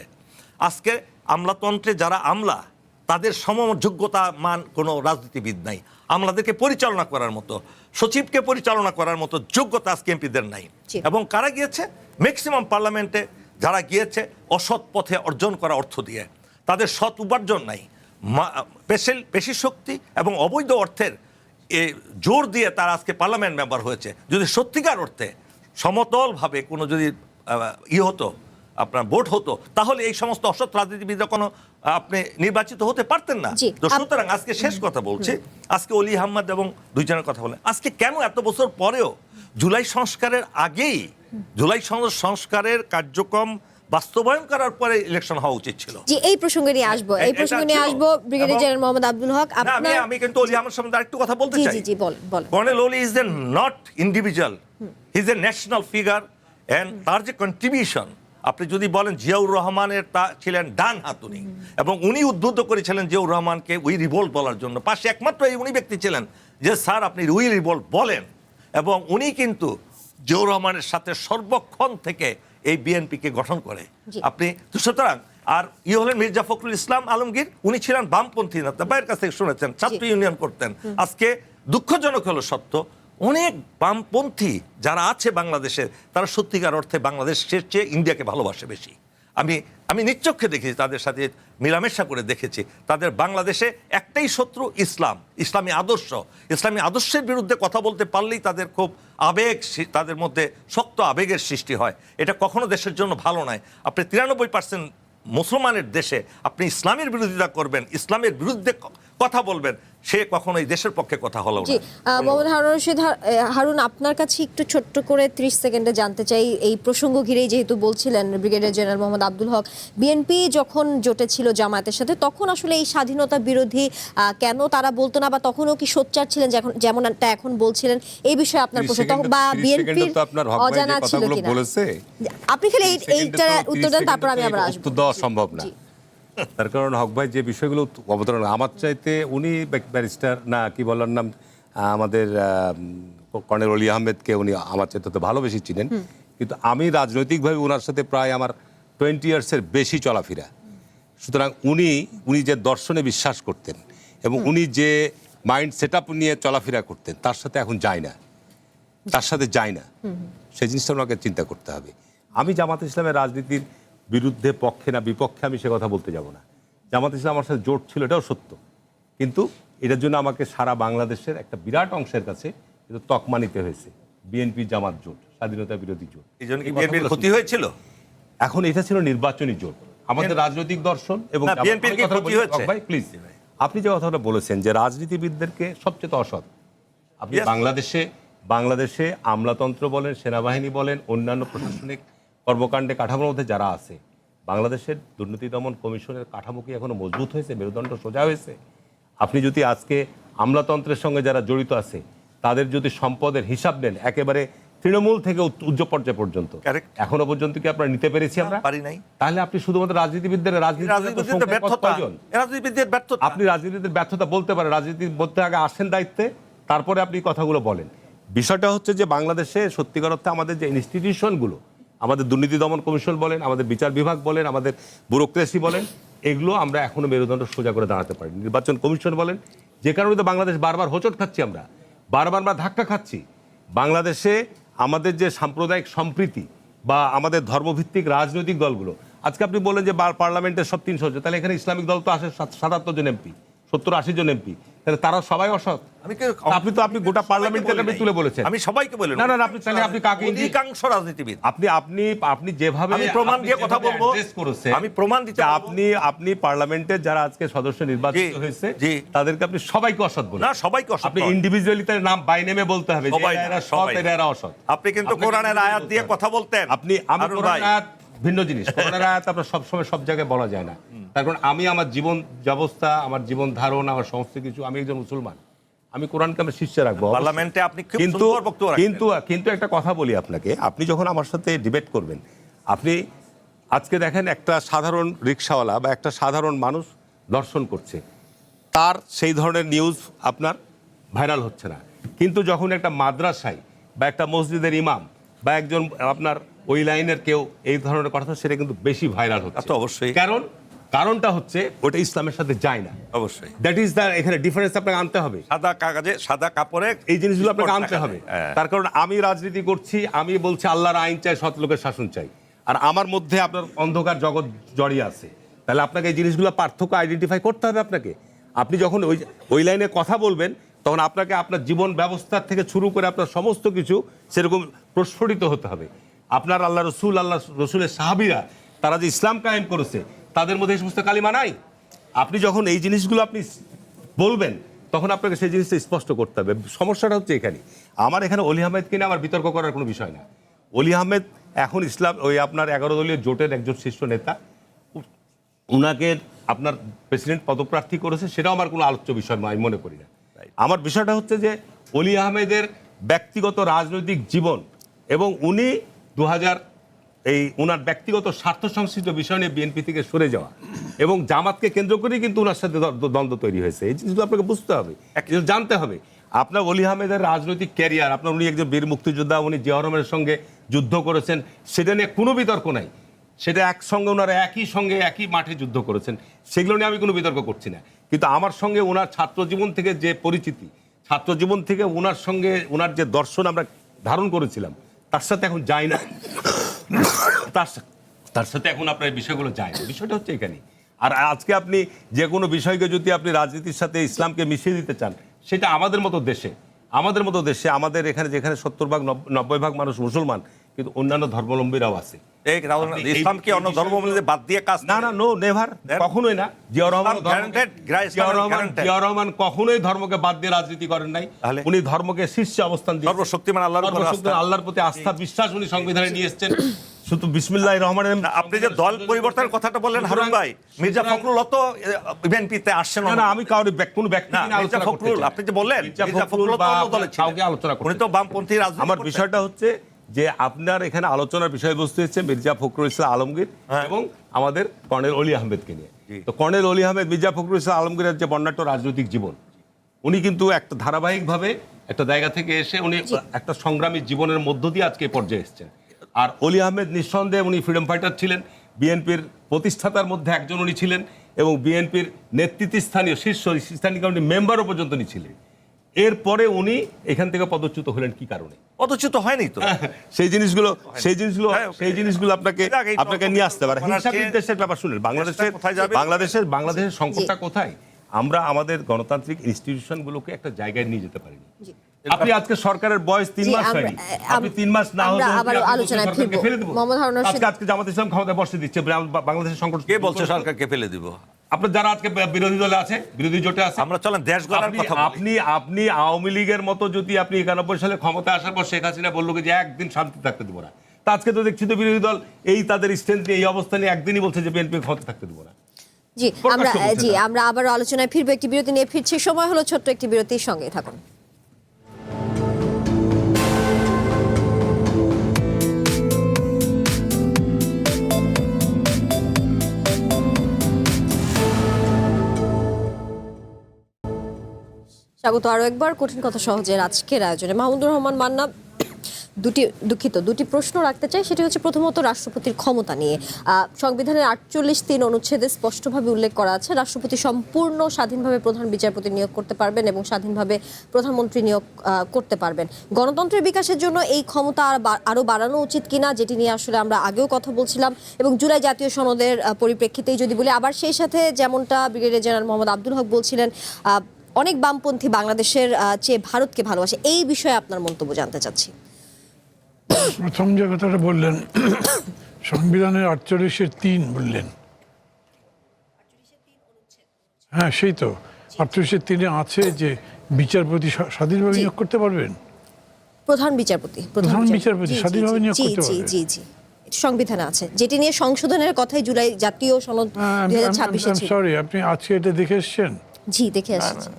আজকে আমলাতন্ত্রে যারা আমলা, তাদের সমযোগ্যতা মান কোনো রাজনীতিবিদ নাই। আমলাদেরকে পরিচালনা করার মতো, সচিবকে পরিচালনা করার মতো যোগ্যতা আজকে এমপিদের নাই। জি। এবং কারা গিয়েছে? ম্যাক্সিমাম পার্লামেন্টে যারা গিয়েছে অসৎ পথে অর্জন করা অর্থ দিয়ে, তাদের সৎ উপার্জন নাই। পেশি শক্তি এবং অবৈধ অর্থের জোর দিয়ে তারা আজকে পার্লামেন্ট মেম্বার হয়েছে। যদি সত্যিকার অর্থে সমতলভাবে কোনো যদি হতো, আপনার ভোট হতো, তাহলে এই সমস্ত অসৎ রাজনীতিবিদরা কোনো আপনি নির্বাচিত হতে পারতেন না। জি। তো সুতরাং আজকে শেষ কথা বলছি, আজকে অলি আহমদ এবং দুইজনের কথা বলেন, আজকে কেন এত বছর পরেও জুলাই সংস্কারের আগেই, জুলাই সংস্কারের কার্যক্রম বাস্তবায়ন করার পরে ইলেকশন হওয়া উচিত ছিল। জি, এই প্রসঙ্গে নিয়ে আসবো, এই প্রসঙ্গে নিয়ে আসবো। ব্রিগেডিয়ার জেনারেল মোহাম্মদ আব্দুল হক, আমি কিন্তু অলি আহমদ সম্বন্ধে আরেকটু কথা বলতে জি চাই। জি জি বলেন বলেন। Colonel Oli is a not individual, he is a national figure. And তার যে কন্ট্রিবিউশন, আপনি যদি বলেন জিয়াউর রহমানের, তা ছিলেন ডান হাতুনি, এবং উনি উদ্বুদ্ধ করেছিলেন জিয়াউর রহমানকে উই রিভোল্ট বলার জন্য। পাশে একমাত্র উনি ব্যক্তি ছিলেন যে স্যার আপনি উই রিভোল্ট বলেন, এবং উনি কিন্তু জিয়াউর রহমানের সাথে সর্বক্ষণ থেকে এই বিএনপিকে গঠন করে। জি। আপনি তো সুতরাং আর হলেন মির্জা ফখরুল ইসলাম আলমগীর, উনি ছিলেন বামপন্থী নেতা, বাইরের কাছ থেকে শুনেছেন, ছাত্র ইউনিয়ন করতেন। আজকে দুঃখজনক হলো সত্য, অনেক বামপন্থী যারা আছে বাংলাদেশে, তারা সত্যিকার অর্থে বাংলাদেশের চেয়ে ইন্ডিয়াকে ভালোবাসে বেশি। আমি নিশ্চক্ষে দেখেছি, তাদের সাথে মেলামেশা করে দেখেছি, তাদের বাংলাদেশে একটাই শত্রু, ইসলামী আদর্শ। ইসলামী আদর্শের বিরুদ্ধে কথা বলতে পারলেই তাদের খুব তাদের মধ্যে শক্ত আবেগের সৃষ্টি হয়। এটা কখনো দেশের জন্য ভালো নয়। আপনি 93% মুসলমানের দেশে আপনি ইসলামের বিরোধিতা করবেন, ইসলামের বিরুদ্ধে কথা বলবেন, সে কখনোই দেশের পক্ষে কথা হলো না। জি, মোহাম্মদ হারুন রশিদ, হারুন আপনার কাছে একটু ছোট্ট করে 30 সেকেন্ডে জানতে চাই, এই প্রসঙ্গ ঘিরেই যেহেতু বলছিলেন ব্রিগেডিয়ার জেনারেল মোহাম্মদ আব্দুল হক, বিএনপি যখন জোটে ছিল জামায়াতের সাথে, তখন আসলে এই স্বাধীনতা বিরোধী কেন তারা বলতো না, বা তখনও কি সোচ্চার ছিলেন যেমনটা এখন বলছিলেন? এই বিষয়ে আপনার প্রশ্ন, বা বিএনপির অজানা ছিল কিনা? আপনি খালি এইটার উত্তর দেন, তারপর আমি আবার আসবো। উত্তর দেওয়া সম্ভব না, তার কারণ হক ভাই যে বিষয়গুলো অবতরণ, আমার চাইতে উনি ব্যারিস্টার না, কি বলার নাম, আমাদের কর্নেল অলি আহমেদকে উনি আমার চাইতে তো ভালো বেশি চিনেন, কিন্তু আমি রাজনৈতিকভাবে ওনার সাথে প্রায় আমার 20 ইয়ার্সের বেশি চলাফেরা। সুতরাং উনি যে দর্শনে বিশ্বাস করতেন এবং উনি যে মাইন্ড সেট আপ নিয়ে চলাফেরা করতেন, তার সাথে এখন যায় না, সেই জিনিসটা ওনাকে চিন্তা করতে হবে। আমি জামাত ইসলামের রাজনীতির বিরুদ্ধে, পক্ষে না বিপক্ষে, আমি সে কথা বলতে যাব না। জামাত ইসলাম আমার সাথে জোট ছিল, এটাও সত্য, কিন্তু এটার জন্য আমাকে সারা বাংলাদেশের একটা বিরাট অংশের কাছে কিন্তু তকমা নিতে হয়েছে। বিএনপি জামাত জোট, স্বাধীনতা বিরোধী জোট, এই জন্য কি বিএনপির ক্ষতি হয়েছিল? এখন এটা ছিল নির্বাচনী জোট, আমাদের রাজনৈতিক দর্শন এবং বিএনপির কি ক্ষতি হয়েছে? ভাই প্লিজ, আপনি যে কথাটা বলেছেন যে রাজনীতিবিদদেরকে সবচেয়ে অসৎ, আপনি বাংলাদেশে আমলাতন্ত্র বলেন, সেনাবাহিনী বলেন, অন্যান্য প্রশাসনিক কর্মকাণ্ডে কাঠামোর মধ্যে যারা আছে, বাংলাদেশের দুর্নীতি দমন কমিশনের কাঠামো কি এখনো মজবুত হয়েছে, মেরুদণ্ড সোজা হয়েছে? আপনি যদি আজকে আমলাতন্ত্রের সঙ্গে যারা জড়িত আছে, তাদের যদি সম্পদের হিসাব নেন একেবারে তৃণমূল থেকে উচ্চ পর্যায় পর্যন্ত, এখনো পর্যন্ত কি আপনারা নিতে পেরেছি? আমরা পারি নাই। তাহলে আপনি শুধুমাত্র রাজনীতিবিদদের আপনি রাজনীতিদের ব্যর্থতা বলতে পারেন, রাজনীতির মধ্যে আগে আসেন দায়িত্বে, তারপরে আপনি কথাগুলো বলেন। বিষয়টা হচ্ছে যে বাংলাদেশে সত্যিকার অর্থে আমাদের যে ইনস্টিটিউশনগুলো, আমাদের দুর্নীতি দমন কমিশন বলেন, আমাদের বিচার বিভাগ বলেন, আমাদের ব্যুরোক্রেসি বলেন, এগুলো আমরা এখনো মেরুদণ্ড সোজা করে দাঁড়াতে পারি। নির্বাচন কমিশন বলেন, যে কারণে তো বাংলাদেশ বারবার হোঁচট খাচ্ছি, আমরা বারবার ধাক্কা খাচ্ছি। বাংলাদেশে আমাদের যে সাম্প্রদায়িক সম্প্রীতি বা আমাদের ধর্মভিত্তিক রাজনৈতিক দলগুলো, আজকে আপনি বলেন যে পার্লামেন্টের সব 300, তাহলে এখানে ইসলামিক দল তো আসে 77 জন এমপি, 70-80 জন এমপি, তাহলে তারা সবাই অসৎ? আপনি গোটা পার্লামেন্টকে আপনি তুলে বলেছেন। আমি সবাইকে বলি না, আপনি তাহলে আপনি কাকে? অধিকাংশ রাজনীতিবিদ। আপনি যেভাবে আমি প্রমাণ দিয়ে কথা বলবো, আমি প্রমাণ দিতে আপনি পার্লামেন্টের যারা আজকে সদস্য নির্বাচিত হয়েছে তাদেরকে আপনি সবাইকে অসৎ বলেন। না, সবাইকে অসৎ। আপনি ইন্ডিভিজুয়ালি তার নাম বাই নেমে বলতে হবে যে এরা সৎ, এরা অসৎ। আপনি কিন্তু কোরআনের আয়াত দিয়ে কথা বলতেন। আমি কোরআনের আয়াত ভিন্ন জিনিস, কোরআনের আয়াত আপনার সবসময় সব জায়গায় বলা যায় না। তার কারণ আমি আমার জীবন ব্যবস্থা, আমার জীবন ধারণ, আমার সমস্ত কিছু, আমি একজন মুসলমান, আমি কোরআনকে আমি শীর্ষে রাখবো পার্লামেন্টে। আপনি কিন্তু একটা কথা বলি আপনাকে, আপনি যখন আমার সাথে ডিবেট করবেন, আপনি আজকে দেখেন একটা সাধারণ রিকশাওয়ালা বা একটা সাধারণ মানুষ দর্শন করছে, তার সেই ধরনের নিউজ আপনার ভাইরাল হচ্ছে না। কিন্তু যখন একটা মাদ্রাসায় বা একটা মসজিদের ইমাম বা একজন আপনার ওই লাইনের কেউ এই ধরনের কথা, সেটা কিন্তু বেশি ভাইরাল হচ্ছে। অবশ্যই কারণটা হচ্ছে ওটা ইসলামের সাথে যায় না। অবশ্যই দ্যাট ইজ দ্য এখানে ডিফারেন্স আপনাকে আনতে হবে। সাদা কাগজে সাদা কাপড়ে এই জিনিসগুলো আপনাকে আনতে হবে। তার কারণ আমি রাজনীতি করছি, আমি বলছি আল্লাহর আইন চাই, সৎ লোকের শাসন চাই, আর আমার মধ্যে আপনার অন্ধকার জগৎ জড়িয়ে আছে। তাহলে আপনাকে এই জিনিসগুলো পার্থক্য আইডেন্টিফাই করতে হবে আপনাকে। আপনি যখন ওই লাইনে কথা বলবেন, তখন আপনাকে আপনার জীবন ব্যবস্থার থেকে শুরু করে আপনার সমস্ত কিছু সেরকম প্রস্ফুটিত হতে হবে। আপনার আল্লাহ রসুলের সাহাবীরা তারা যে ইসলাম কায়েম করেছে, তাদের মধ্যে এই সমস্ত কালিমা নাই। আপনি যখন এই জিনিসগুলো আপনি বলবেন, তখন আপনাকে সেই জিনিসটা স্পষ্ট করতে হবে। সমস্যাটা হচ্ছে এখানে, আমার এখানে অলি আহমেদকে নিয়ে আমার বিতর্ক করার কোনো বিষয় না। অলি আহমেদ এখন ইসলাম ওই আপনার 11 দলীয় জোটের একজন শীর্ষ নেতা, উনাকে আপনার প্রেসিডেন্ট পদপ্রার্থী করেছে, সেটাও আমার কোনো আলোচ্য বিষয় আমি মনে করি না। আমার বিষয়টা হচ্ছে যে অলি আহমেদের ব্যক্তিগত রাজনৈতিক জীবন এবং উনি উনার ব্যক্তিগত স্বার্থ সংশ্লিষ্ট বিষয় নিয়ে বিএনপি থেকে সরে যাওয়া এবং জামাতকে কেন্দ্র করেই কিন্তু উনার সাথে দ্বন্দ্ব তৈরি হয়েছে। এই জিনিসগুলো আপনাকে বুঝতে হবে, জানতে হবে। আপনার অলি আহমেদের রাজনৈতিক ক্যারিয়ার, আপনার উনি একজন বীর মুক্তিযোদ্ধা, উনি জিয়া রহমানের সঙ্গে যুদ্ধ করেছেন, সেটা নিয়ে কোনো বিতর্ক নাই। সেটা একসঙ্গে ওনারা একই মাঠে যুদ্ধ করেছেন, সেগুলো নিয়ে আমি কোনো বিতর্ক করছি না। কিন্তু আমার সঙ্গে ওনার ছাত্র জীবন থেকে যে পরিচিতি, ছাত্র জীবন থেকে ওনার সঙ্গে ওনার যে দর্শন আমরা ধারণ করেছিলাম, তার সাথে এখন যায় না। তার সাথে এখন আপনার বিষয়গুলো যায় না। বিষয়টা হচ্ছে এখানে। আর আজকে আপনি যে কোনো বিষয়কে যদি আপনি রাজনীতির সাথে ইসলামকে মিশিয়ে দিতে চান, সেটা আমাদের মতো দেশে আমাদের এখানে যেখানে 70-90% মানুষ মুসলমান, কিন্তু অন্যান্য ধর্মাবলম্বীরাও আছে। ইসলামকে অন্য ধর্মাবলম্বী বাদ দিয়ে কাজ না, নো নেভার, কখনোই না। জিয়া রহমান কখনোই ধর্মকে বাদ দিয়ে রাজনীতি করেন নাই। উনি ধর্মকে শীর্ষে অবস্থান দিয়ে সর্বশক্তিমান আল্লাহর প্রতি আস্থা বিশ্বাস উনি সংবিধানে নিয়ে এসেছেন। শুধু বিসমিল্লাহির রহমানির রহিম। আপনি যে দল পরিবর্তনের কথাটা বললেন হারুন ভাই, মির্জা ফখরুল তো বিএনপিতে আসছেন না। আমি কাউকে কোনো ব্যক্তি না, মির্জা ফখরুল আপনি যে বললেন, মির্জা ফখরুল তো অন্য দলে ছিলেন, কাউকে আলোচনা করতে, উনি তো বামপন্থী রাজনীতি। আমার বিষয়টা হচ্ছে যে আপনার এখানে আলোচনার বিষয়বস্তু হচ্ছে মির্জা ফখরুল ইসলাম আলমগীর এবং আমাদের কর্নেল অলি আহমেদকে নিয়ে। তো কর্নেল অলি আহমেদ, মির্জা ফখরুল ইসলাম আলমগীরের যে বর্ণাঢ্য রাজনৈতিক জীবন, উনি কিন্তু একটা ধারাবাহিকভাবে একটা জায়গা থেকে এসে উনি একটা সংগ্রামী জীবনের মধ্য দিয়ে আজকে এই পর্যায়ে এসেছেন। আর অলি আহমেদ নিঃসন্দেহে উনি ফ্রিডম ফাইটার ছিলেন, বিএনপির প্রতিষ্ঠাতার মধ্যে একজন উনি ছিলেন এবং বিএনপির শীর্ষস্থানীয় কমিটির মেম্বারও পর্যন্ত উনি ছিলেন। এরপরে উনি এখান থেকে পদচ্যুত হলেন কি কারণে? পদচ্যুত হয়নি তো। সেই জিনিসগুলো আপনাকে নিয়ে আসতে পারে। হিংসা বিদ্বেষের ব্যাপার শুনেন, বাংলাদেশের সংকটটা কোথায়? আমরা আমাদের গণতান্ত্রিক ইনস্টিটিউশনগুলোকে একটা জায়গায় নিয়ে যেতে পারিনি। আপনি আজকে সরকারের বয়স 3 মাস হয়নি, আপনি 3 মাস না হলে সরকারকে ফেলে দেব। আজকে জামাত ইসলাম ক্ষমতায় বসে দিচ্ছে, বাংলাদেশের সংকট কে বলছে সরকারকে ফেলে দিব? আপনার যারা আজকে বিরোধী দলে আছে, বিরোধী জোটে আছে, আমরা চলেন দেশ গড়ার কথা বলি। আপনি আওয়ামী লীগের মতো যদি আপনি 91 সালে ক্ষমতায় আসার পর শেখ হাসিনা বললো যে একদিন শান্তি থাকতে দেবো না, তা আজকে তো দেখছি তো বিরোধী দল এই তাদের স্ট্রেন্থ নিয়ে এই অবস্থা নিয়ে একদিনই বলছে যে বিএনপি ক্ষমতা থাকতে দেবো না। আমরা আবারও আলোচনায় ফিরবো, একটি বিরতি নিয়ে ফিরছি। সময় হলো ছোট্ট একটি বিরতির, সঙ্গে থাকুন। স্বাগত আরো একবার কঠিন কথা সহজের আজকের আয়োজনে। মাহমুদুর রহমান মান্না, দুটি প্রশ্ন রাখতে চাই। সেটি হচ্ছে প্রথমত রাষ্ট্রপতির ক্ষমতা নিয়ে। সংবিধানের 48(3) অনুচ্ছেদে স্পষ্টভাবে উল্লেখ করা আছে রাষ্ট্রপতি সম্পূর্ণ স্বাধীনভাবে প্রধান বিচারপতি নিয়োগ করতে পারবেন এবং স্বাধীনভাবে প্রধানমন্ত্রী নিয়োগ করতে পারবেন। গণতন্ত্রের বিকাশের জন্য এই ক্ষমতা আরো বাড়ানো উচিত কিনা, যেটি নিয়ে আসলে আমরা আগেও কথা বলছিলাম, এবং জুলাই জাতীয় সনদের পরিপ্রেক্ষিতেই যদি বলি, আবার সেই সাথে যেমনটা ব্রিগেডিয়ার জেনারেল মোহাম্মদ আব্দুল হক বলছিলেন অনেক বামপন্থী বাংলাদেশের চেয়ে ভারতকে ভালোবাসে। এই বিষয়ে আপনার মন্তব্য জানতে চাচ্ছি। প্রথম যে কথাটা বললেন সংবিধানের 48(3) বললেন, হ্যাঁ সেই তো 48(3) আছে যে বিচারপতি স্বাধীনভাবে নিয়োগ করতে পারবেন। প্রধান বিচারপতি স্বাধীনভাবে নিয়োগ করতে পারবেন। জি জি, সংবিধানে আছে, যেটি নিয়ে সংশোধনের কথাই জুলাই জাতীয় সনদ 2026 ছিল। সরি, আপনি আজকে এটা দেখে এসেছেন? জি, দেখে এসেছি।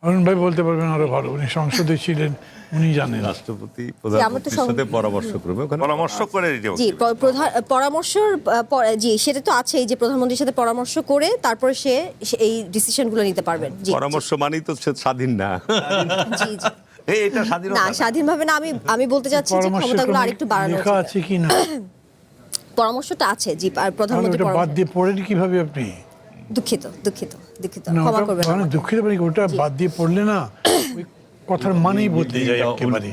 অরুণ ভাই বলতে পারবেন আরো ভালো, উনি সংসদে ছিলেন, উনি জানেন। রাষ্ট্রপতি প্রধানমন্ত্রীর সাথে পরামর্শ করবে, ওখানে পরামর্শ করে জি, পরামর্শের জি সেটা তো আছেই যে প্রধানমন্ত্রীর সাথে পরামর্শ করে তারপরে সে এই ডিসিশনগুলো নিতে পারবেন। জি, পরামর্শ মানেই তো সে স্বাধীন না। জি জি, এটা স্বাধীনতা না স্বাধীনভাবে না, আমি বলতে চাচ্ছি যে ক্ষমতাগুলো আরেকটু বাড়ানো লেখা আছে কি না? পরামর্শটা আছে জি, আর তাহলে প্রধানমন্ত্রী ওটা বাদ দিয়ে পড়েন কিভাবে আপনি? দুঃখিত না, ক্ষমা করবেন মানে আমাকে। দুঃখিত মানে ওটা বাদ দিয়ে পড়লে না ওই কথার মানেই বদলে যায় একেবারে।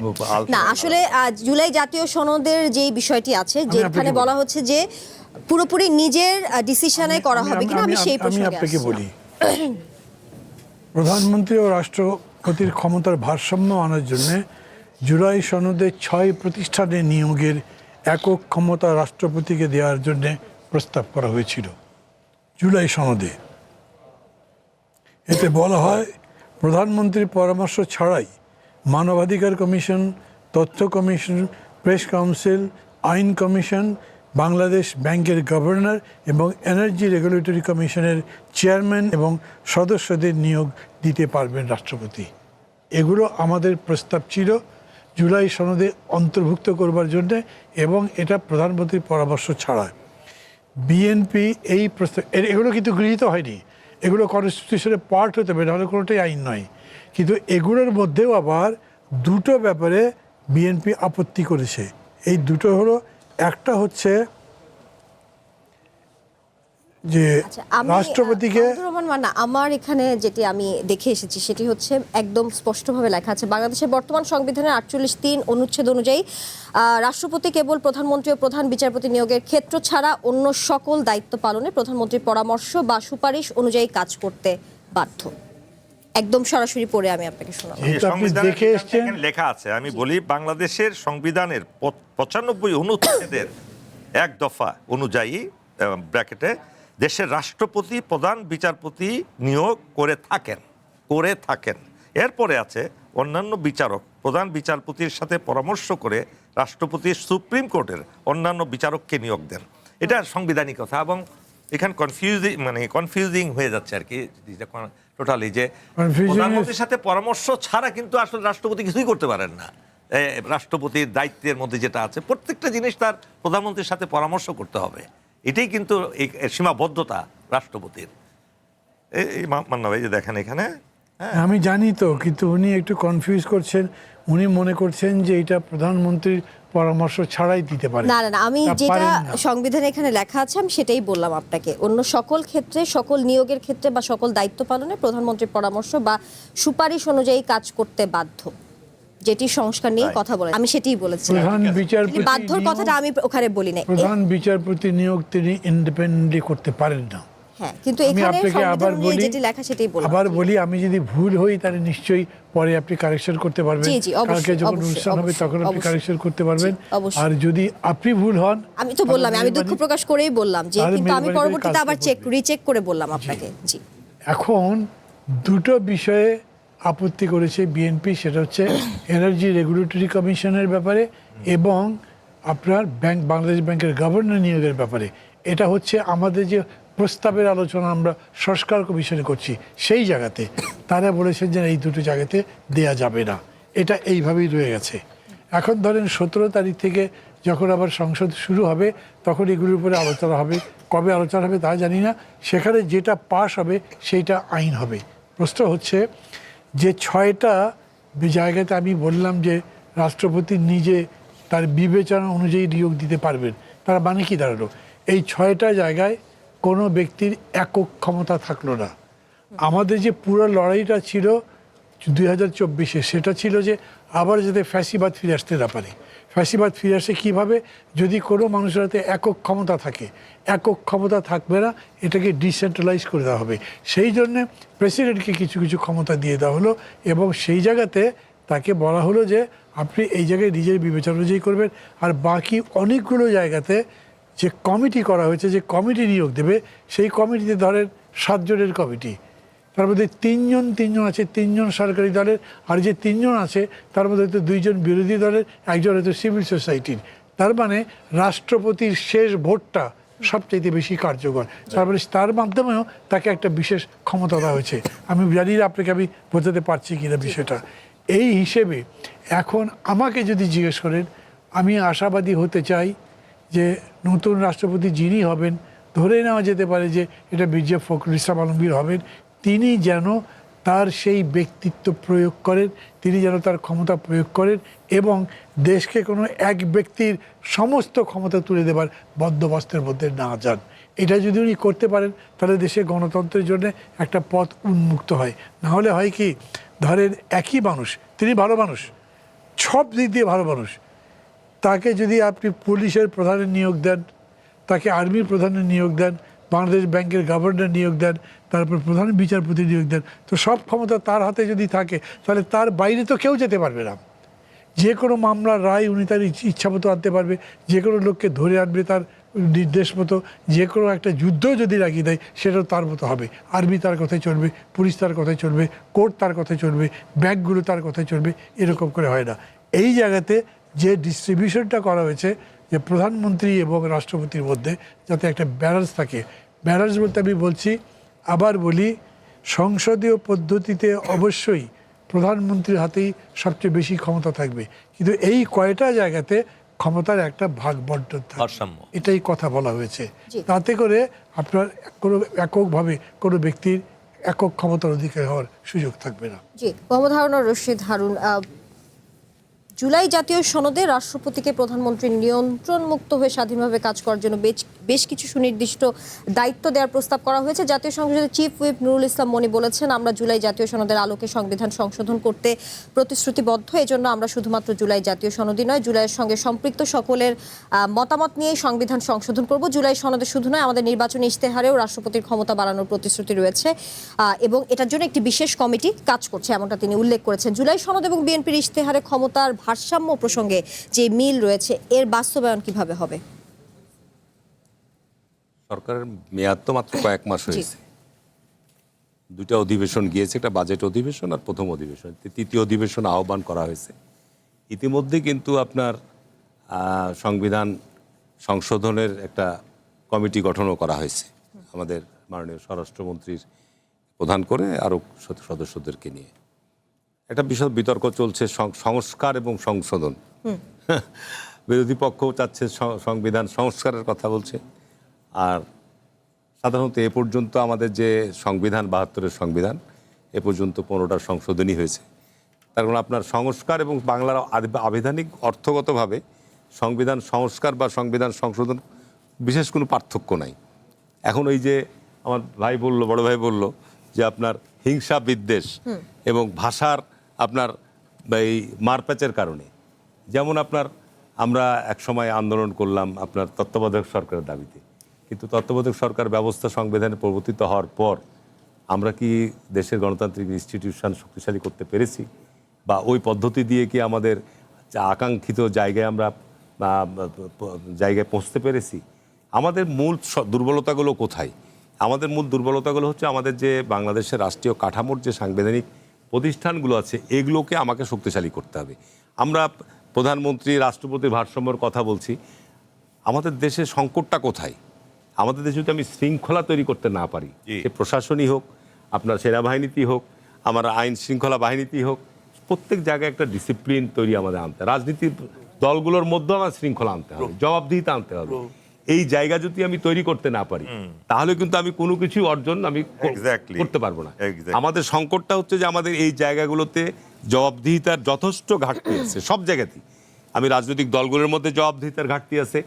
না আসলে জুলাই জাতীয় সনদের যে বিষয়টি আছে, যেখানে আপনাকে বলা হচ্ছে যে পুরোপুরি নিজের ডিসিশনে করা হবে কিনা, আমি সেই আমি প্রসঙ্গে আপনাকে আসছি। বলি, প্রধানমন্ত্রী ও রাষ্ট্রপতির ক্ষমতার ভারসাম্য আনার জন্য জুলাই সনদে 6 প্রতিষ্ঠানে নিয়োগের একক ক্ষমতা রাষ্ট্রপতিকে দেওয়ার জন্য প্রস্তাব করা হয়েছিল জুলাই সনদে। এতে বলা হয় প্রধানমন্ত্রীর পরামর্শ ছাড়াই মানবাধিকার কমিশন, তথ্য কমিশন, প্রেস কাউন্সিল, আইন কমিশন, বাংলাদেশ ব্যাংকের গভর্নর এবং এনার্জি রেগুলেটরি কমিশনের চেয়ারম্যান এবং সদস্যদের নিয়োগ দিতে পারবেন রাষ্ট্রপতি। এগুলো আমাদের প্রস্তাব ছিল জুলাই সনদে অন্তর্ভুক্ত করবার জন্য, এবং এটা প্রধানমন্ত্রীর পরামর্শ ছাড়া। বিএনপি এই প্রস্তাব, এগুলো কিন্তু গৃহীত হয়নি, এগুলো কনস্টিটিউশনের পার্ট হতে পারে, নাহলে কোনোটাই আইন নয়। কিন্তু এগুলোর মধ্যেও আবার দুটো ব্যাপারে বিএনপি আপত্তি করেছে। এই দুটো হলো, একটা হচ্ছে যে আচ্ছা, আমি রাষ্ট্রপতিকে আব্দুর রহমান মান্না, আমার এখানে যেটি আমি দেখে এসেছি সেটি হচ্ছে একদম স্পষ্টভাবে লেখা আছে বাংলাদেশের বর্তমান সংবিধানের 48(3) অনুচ্ছেদ অনুযায়ী রাষ্ট্রপতি কেবল প্রধানমন্ত্রী ও প্রধান বিচারপতি নিয়োগের ক্ষেত্র ছাড়া অন্য সকল দায়িত্ব পালনে প্রধানমন্ত্রীর পরামর্শ বা সুপারিশ অনুযায়ী কাজ করতে বাধ্য। একদম সরাসরি পড়ে আমি আপনাকে শোনাবো। এটা আপনি দেখে এসেছেন। লেখা আছে, আমি বলি বাংলাদেশের সংবিধানের 95 অনুচ্ছেদের 1 দফা অনুযায়ী ব্র্যাকেটে দেশের রাষ্ট্রপতি প্রধান বিচারপতি নিয়োগ করে থাকেন। এরপরে আছে অন্যান্য বিচারক প্রধান বিচারপতির সাথে পরামর্শ করে রাষ্ট্রপতি সুপ্রিম কোর্টের অন্যান্য বিচারককে নিয়োগ দেন। এটা সাংবিধানিক কথা, এবং এখানে কনফিউজিং হয়ে যাচ্ছে আর কি টোটালি, যে প্রধানমন্ত্রীর সাথে পরামর্শ ছাড়া কিন্তু আসলে রাষ্ট্রপতি কিছুই করতে পারেন না। রাষ্ট্রপতির দায়িত্বের মধ্যে যেটা আছে প্রত্যেকটা জিনিস তার প্রধানমন্ত্রীর সাথে পরামর্শ করতে হবে, এটাই কিন্তু এই সীমাবদ্ধতা রাষ্ট্রপতির। এই মান্না ভাই যে দেখেন এখানে, আমি জানি তো, কিন্তু উনি একটু কনফিউজ করছেন, উনি মনে করছেন যে এটা প্রধানমন্ত্রীর পরামর্শ ছাড়াই দিতে পারে। না না না, আমি তা যেটা পারেন না। সংবিধানে এখানে লেখা আছে আমি সেটাই বললাম আপনাকে। অন্য সকল ক্ষেত্রে, সকল নিয়োগের ক্ষেত্রে বা সকল দায়িত্ব পালনে প্রধানমন্ত্রীর পরামর্শ বা সুপারিশ অনুযায়ী কাজ করতে বাধ্য, যেটি সংস্কার নিয়ে কথা বলে আমি সেটাই বলেছি। প্রধান বিচারপতি বাধ্যর কথাটা আমি ওখানে বলি না। প্রধান বিচারপতি নিয়োগ তিনি ইন্ডিপেন্ডেন্টলি করতে পারেন না। হ্যাঁ, কিন্তু আমি এখানে আপনাকে আবার সংবিধান নিয়ে বলি, যেটি লেখা সেটাই বললাম। আবার বলি, আমি যদি ভুল হই তাহলে নিশ্চয়ই পরে আপনি কারেকশন করতে পারবেন। জি, জি, অবশ্যই, কালকে যখন অবশ্যই, অনুষ্ঠান হবে তখন আপনি অবশ্যই। কারেকশন করতে পারবেন। জি, অবশ্যই। আর যদি আপনি ভুল হন, আমি তো বললাম, আমি দুঃখ প্রকাশ করেই বললাম যে, তাহলে কিন্তু আমি মেহরবানি করে পরবর্তীতে আবার কাজটা রিচেক করে বললাম আপনাকে। জি, এখন দুটো বিষয়ে আপত্তি করেছে বিএনপি, সেটা হচ্ছে এনার্জি রেগুলেটরি কমিশনের ব্যাপারে এবং আপনার বাংলাদেশ ব্যাংকের গভর্নর নিয়োগের ব্যাপারে। এটা হচ্ছে আমাদের যে প্রস্তাবের আলোচনা আমরা সংস্কার কমিশনে করছি, সেই জায়গাতে তারা বলেছেন যে এই দুটো জায়গাতে দেয়া যাবে না, এটা এইভাবেই রয়ে গেছে। এখন ধরেন 17 তারিখ থেকে যখন আবার সংসদ শুরু হবে তখন এগুলোর উপরে আলোচনা হবে, কবে আলোচনা হবে তা জানি না, সেখানে যেটা পাস হবে সেইটা আইন হবে। প্রশ্ন হচ্ছে যে 6টা জায়গাতে আমি বললাম যে রাষ্ট্রপতি নিজে তার বিবেচনা অনুযায়ী নিয়োগ দিতে পারবেন। তার মানে কি দাঁড়ালো, এই 6টা জায়গায় কোনো ব্যক্তির একক ক্ষমতা থাকলো না। আমাদের যে পুরো লড়াইটা ছিল 2024-এ, সেটা ছিল যে আবার যাতে ফ্যাসিবাদ ফিরে আসতে না পারে। ফ্যাসিবাদ ফিরে আসে কীভাবে, যদি কোনো মানুষের হাতে একক ক্ষমতা থাকে, একক ক্ষমতা থাকবে না, এটাকে ডিসেন্ট্রালাইজ করে দেওয়া হবে। সেই জন্যে প্রেসিডেন্টকে কিছু কিছু ক্ষমতা দিয়ে দেওয়া হলো এবং সেই জায়গাতে তাকে বলা হলো যে আপনি এই জায়গায় নিজের বিবেচনা অনুযায়ী করবেন। আর বাকি অনেকগুলো জায়গাতে যে কমিটি করা হয়েছে, যে কমিটি নিয়োগ দেবে, সেই কমিটিতে ধরেন 7 জনের কমিটি, তার মধ্যে 3 জন আছে 3 জন সরকারি দলের, আর যে 3 জন আছে তার মধ্যে হয়তো 2 জন বিরোধী দলের, একজন হয়তো সিভিল সোসাইটির। তার মানে রাষ্ট্রপতির শেষ ভোটটা সবচাইতে বেশি কার্যকর। তারপরে তার মাধ্যমেও তাকে একটা বিশেষ ক্ষমতা দেওয়া হয়েছে। আমি জানি না আপনাকে আমি বোঝাতে পারছি কিনা বিষয়টা। এই হিসেবে এখন আমাকে যদি জিজ্ঞেস করেন, আমি আশাবাদী হতে চাই যে নতুন রাষ্ট্রপতি যিনি হবেন, ধরে নেওয়া যেতে পারে যে এটা মির্জা ফখরুল ইসলাম আলমগীর হবেন। তিনি যেন তার সেই ব্যক্তিত্ব প্রয়োগ করেন, তিনি যেন তার ক্ষমতা প্রয়োগ করেন এবং দেশকে কোনো এক ব্যক্তির সমস্ত ক্ষমতা তুলে দেবার বন্দোবস্তের মধ্যে না যান। এটা যদি উনি করতে পারেন তাহলে দেশে গণতন্ত্রের জন্য একটা পথ উন্মুক্ত হয়। নাহলে হয় কি, ধরেন একই মানুষ, তিনি ভালো মানুষ, সব দিক দিয়ে ভালো মানুষ, তাকে যদি আপনি পুলিশের প্রধানের নিয়োগ দেন, তাকে আর্মির প্রধানের নিয়োগ দেন, বাংলাদেশ ব্যাংকের গভর্নর নিয়োগ দেন, তারপর প্রধান বিচারপতি নিয়োগ দেন, তো সব ক্ষমতা তার হাতে যদি থাকে তাহলে তার বাইরে তো কেউ যেতে পারবে না। যে কোনো মামলার রায় উনি তার ইচ্ছা মতো আনতে পারবে, যে কোনো লোককে ধরে আনবে তার নির্দেশ মতো, যে কোনো একটা যুদ্ধ যদি লাগিয়ে দেয় সেটাও তার মতো হবে। আর্মি তার কথাই চলবে, পুলিশ তার কথাই চলবে, কোর্ট তার কথাই চলবে, ব্যাংকগুলো তার কথাই চলবে, এরকম করে হয় না। এই জায়গাতে যে ডিস্ট্রিবিউশনটা করা হয়েছে, যে প্রধানমন্ত্রী এবং রাষ্ট্রপতির মধ্যে যাতে একটা ব্যালেন্স থাকে, ব্যালেন্স বলতে আমি বলছি, আবার বলি, সংসদীয় পদ্ধতিতে অবশ্যই প্রধানমন্ত্রীর হাতেই সবচেয়ে বেশি ক্ষমতা থাকবে, কিন্তু এই কয়টা জায়গাতে ক্ষমতার একটা ভাগ বন্টন থাকবে, ভারসাম্য। এটাই কথা বলা হয়েছে। জি। তাতে করে আপনার কোনো এককভাবে কোনো ব্যক্তির একক ক্ষমতার অধিকার হওয়ার সুযোগ থাকবে না। জি, মোহাম্মদ হারুন রশিদ হারুন, জুলাই জাতীয় সনদে রাষ্ট্রপতিকে প্রধানমন্ত্রীর নিয়ন্ত্রণ মুক্ত হয়ে স্বাধীনভাবে কাজ করার জন্য বেশ কিছু সুনির্দিষ্ট দায়িত্ব দেওয়ার প্রস্তাব করা হয়েছে। জাতীয় সংসদের চিফ হুইপ নুরুল ইসলাম মনি বলেছেন, আমরা জুলাই জাতীয় সনদের আলোকে সংবিধান সংশোধন করতে প্রতিশ্রুতিবদ্ধ। এজন্য আমরা শুধুমাত্র জুলাই জাতীয় সনদই নয়, জুলাইয়ের সঙ্গে সম্পৃক্ত সকলের মতামত নিয়েই সংবিধান সংশোধন করব। জুলাই সনদে শুধু নয়, আমাদের নির্বাচনী ইশতেহারেও রাষ্ট্রপতির ক্ষমতা বাড়ানোর প্রতিশ্রুতি রয়েছে এবং এটার জন্য একটি বিশেষ কমিটি কাজ করছে, এমনটা তিনি উল্লেখ করেছেন। জুলাই সনদ এবং বিএনপির ইশতেহারে ক্ষমতার ভারসাম্য প্রসঙ্গে যে মিল রয়েছে, এর বাস্তবায়ন কিভাবে হবে? সরকারের মেয়াদ তো মাত্র কয়েক মাস হয়েছে, 2টা অধিবেশন গিয়েছে, একটা বাজেট অধিবেশন আর প্রথম অধিবেশন, 3য় অধিবেশন আহ্বান করা হয়েছে। ইতিমধ্যে কিন্তু আপনার সংবিধান সংশোধনের একটা কমিটি গঠনও করা হয়েছে আমাদের মাননীয় স্বরাষ্ট্রমন্ত্রীর প্রধান করে আরও সদস্যদেরকে নিয়ে। একটা বিশদ বিতর্ক চলছে সংস্কার এবং সংশোধন। বিরোধী পক্ষ চাচ্ছে সংবিধান সংস্কারের কথা বলছে, আর সাধারণত এ পর্যন্ত আমাদের যে সংবিধান 72-এর সংবিধান, এ পর্যন্ত 15টার সংশোধনী হয়েছে। তার কারণ আপনার সংস্কার এবং বাংলার আবিধানিক অর্থগতভাবে সংবিধান সংস্কার বা সংবিধান সংশোধন বিশেষ কোনো পার্থক্য নাই। এখন ওই যে আমার ভাই বলল, বড় ভাই বলল যে আপনার হিংসা বিদ্বেষ এবং ভাষার আপনার এই মারপ্যাচের কারণে, যেমন আপনার আমরা একসময় আন্দোলন করলাম আপনার তত্ত্বাবধায়ক সরকারের দাবিতে, কিন্তু তত্ত্বাবধায়ক সরকার ব্যবস্থা সংবিধানে প্রবর্তিত হওয়ার পর আমরা কি দেশের গণতান্ত্রিক ইনস্টিটিউশন শক্তিশালী করতে পেরেছি, বা ওই পদ্ধতি দিয়ে কি আমাদের আকাঙ্ক্ষিত জায়গায় আমরা জায়গায় পৌঁছতে পেরেছি? আমাদের মূল দুর্বলতাগুলো কোথায়? আমাদের মূল দুর্বলতাগুলো হচ্ছে আমাদের যে বাংলাদেশের রাষ্ট্রীয় কাঠামোর যে সাংবিধানিক প্রতিষ্ঠানগুলো আছে, এগুলোকে আমাকে শক্তিশালী করতে হবে। আমরা প্রধানমন্ত্রী রাষ্ট্রপতির ভারসাম্যের কথা বলছি, আমাদের দেশের সংকটটা কোথায়? আমাদের দেশে যদি আমি শৃঙ্খলা তৈরি করতে না পারি, সে প্রশাসনই হোক, আপনার সেনাবাহিনীতেই হোক, আমার আইন শৃঙ্খলা বাহিনীতেই হোক, প্রত্যেক জায়গায় একটা ডিসিপ্লিন তৈরি আমাদের আনতে, রাজনীতির দলগুলোর মধ্যেও আমার শৃঙ্খলা আনতে হবে, জবাবদিহিতা আনতে হবে। এই জায়গা যদি আমি তৈরি করতে না পারি, তাহলে কিন্তু আমি কোনো কিছু অর্জন আমি করতে পারবো না। আমাদের সংকটটা হচ্ছে যে আমাদের এই জায়গাগুলোতে জবাবদিহিতার যথেষ্ট ঘাটতি আছে সব জায়গাতেই। আমি রাজনৈতিক দলগুলোর মধ্যে জবাবদিহিতার ঘাটতি আছে,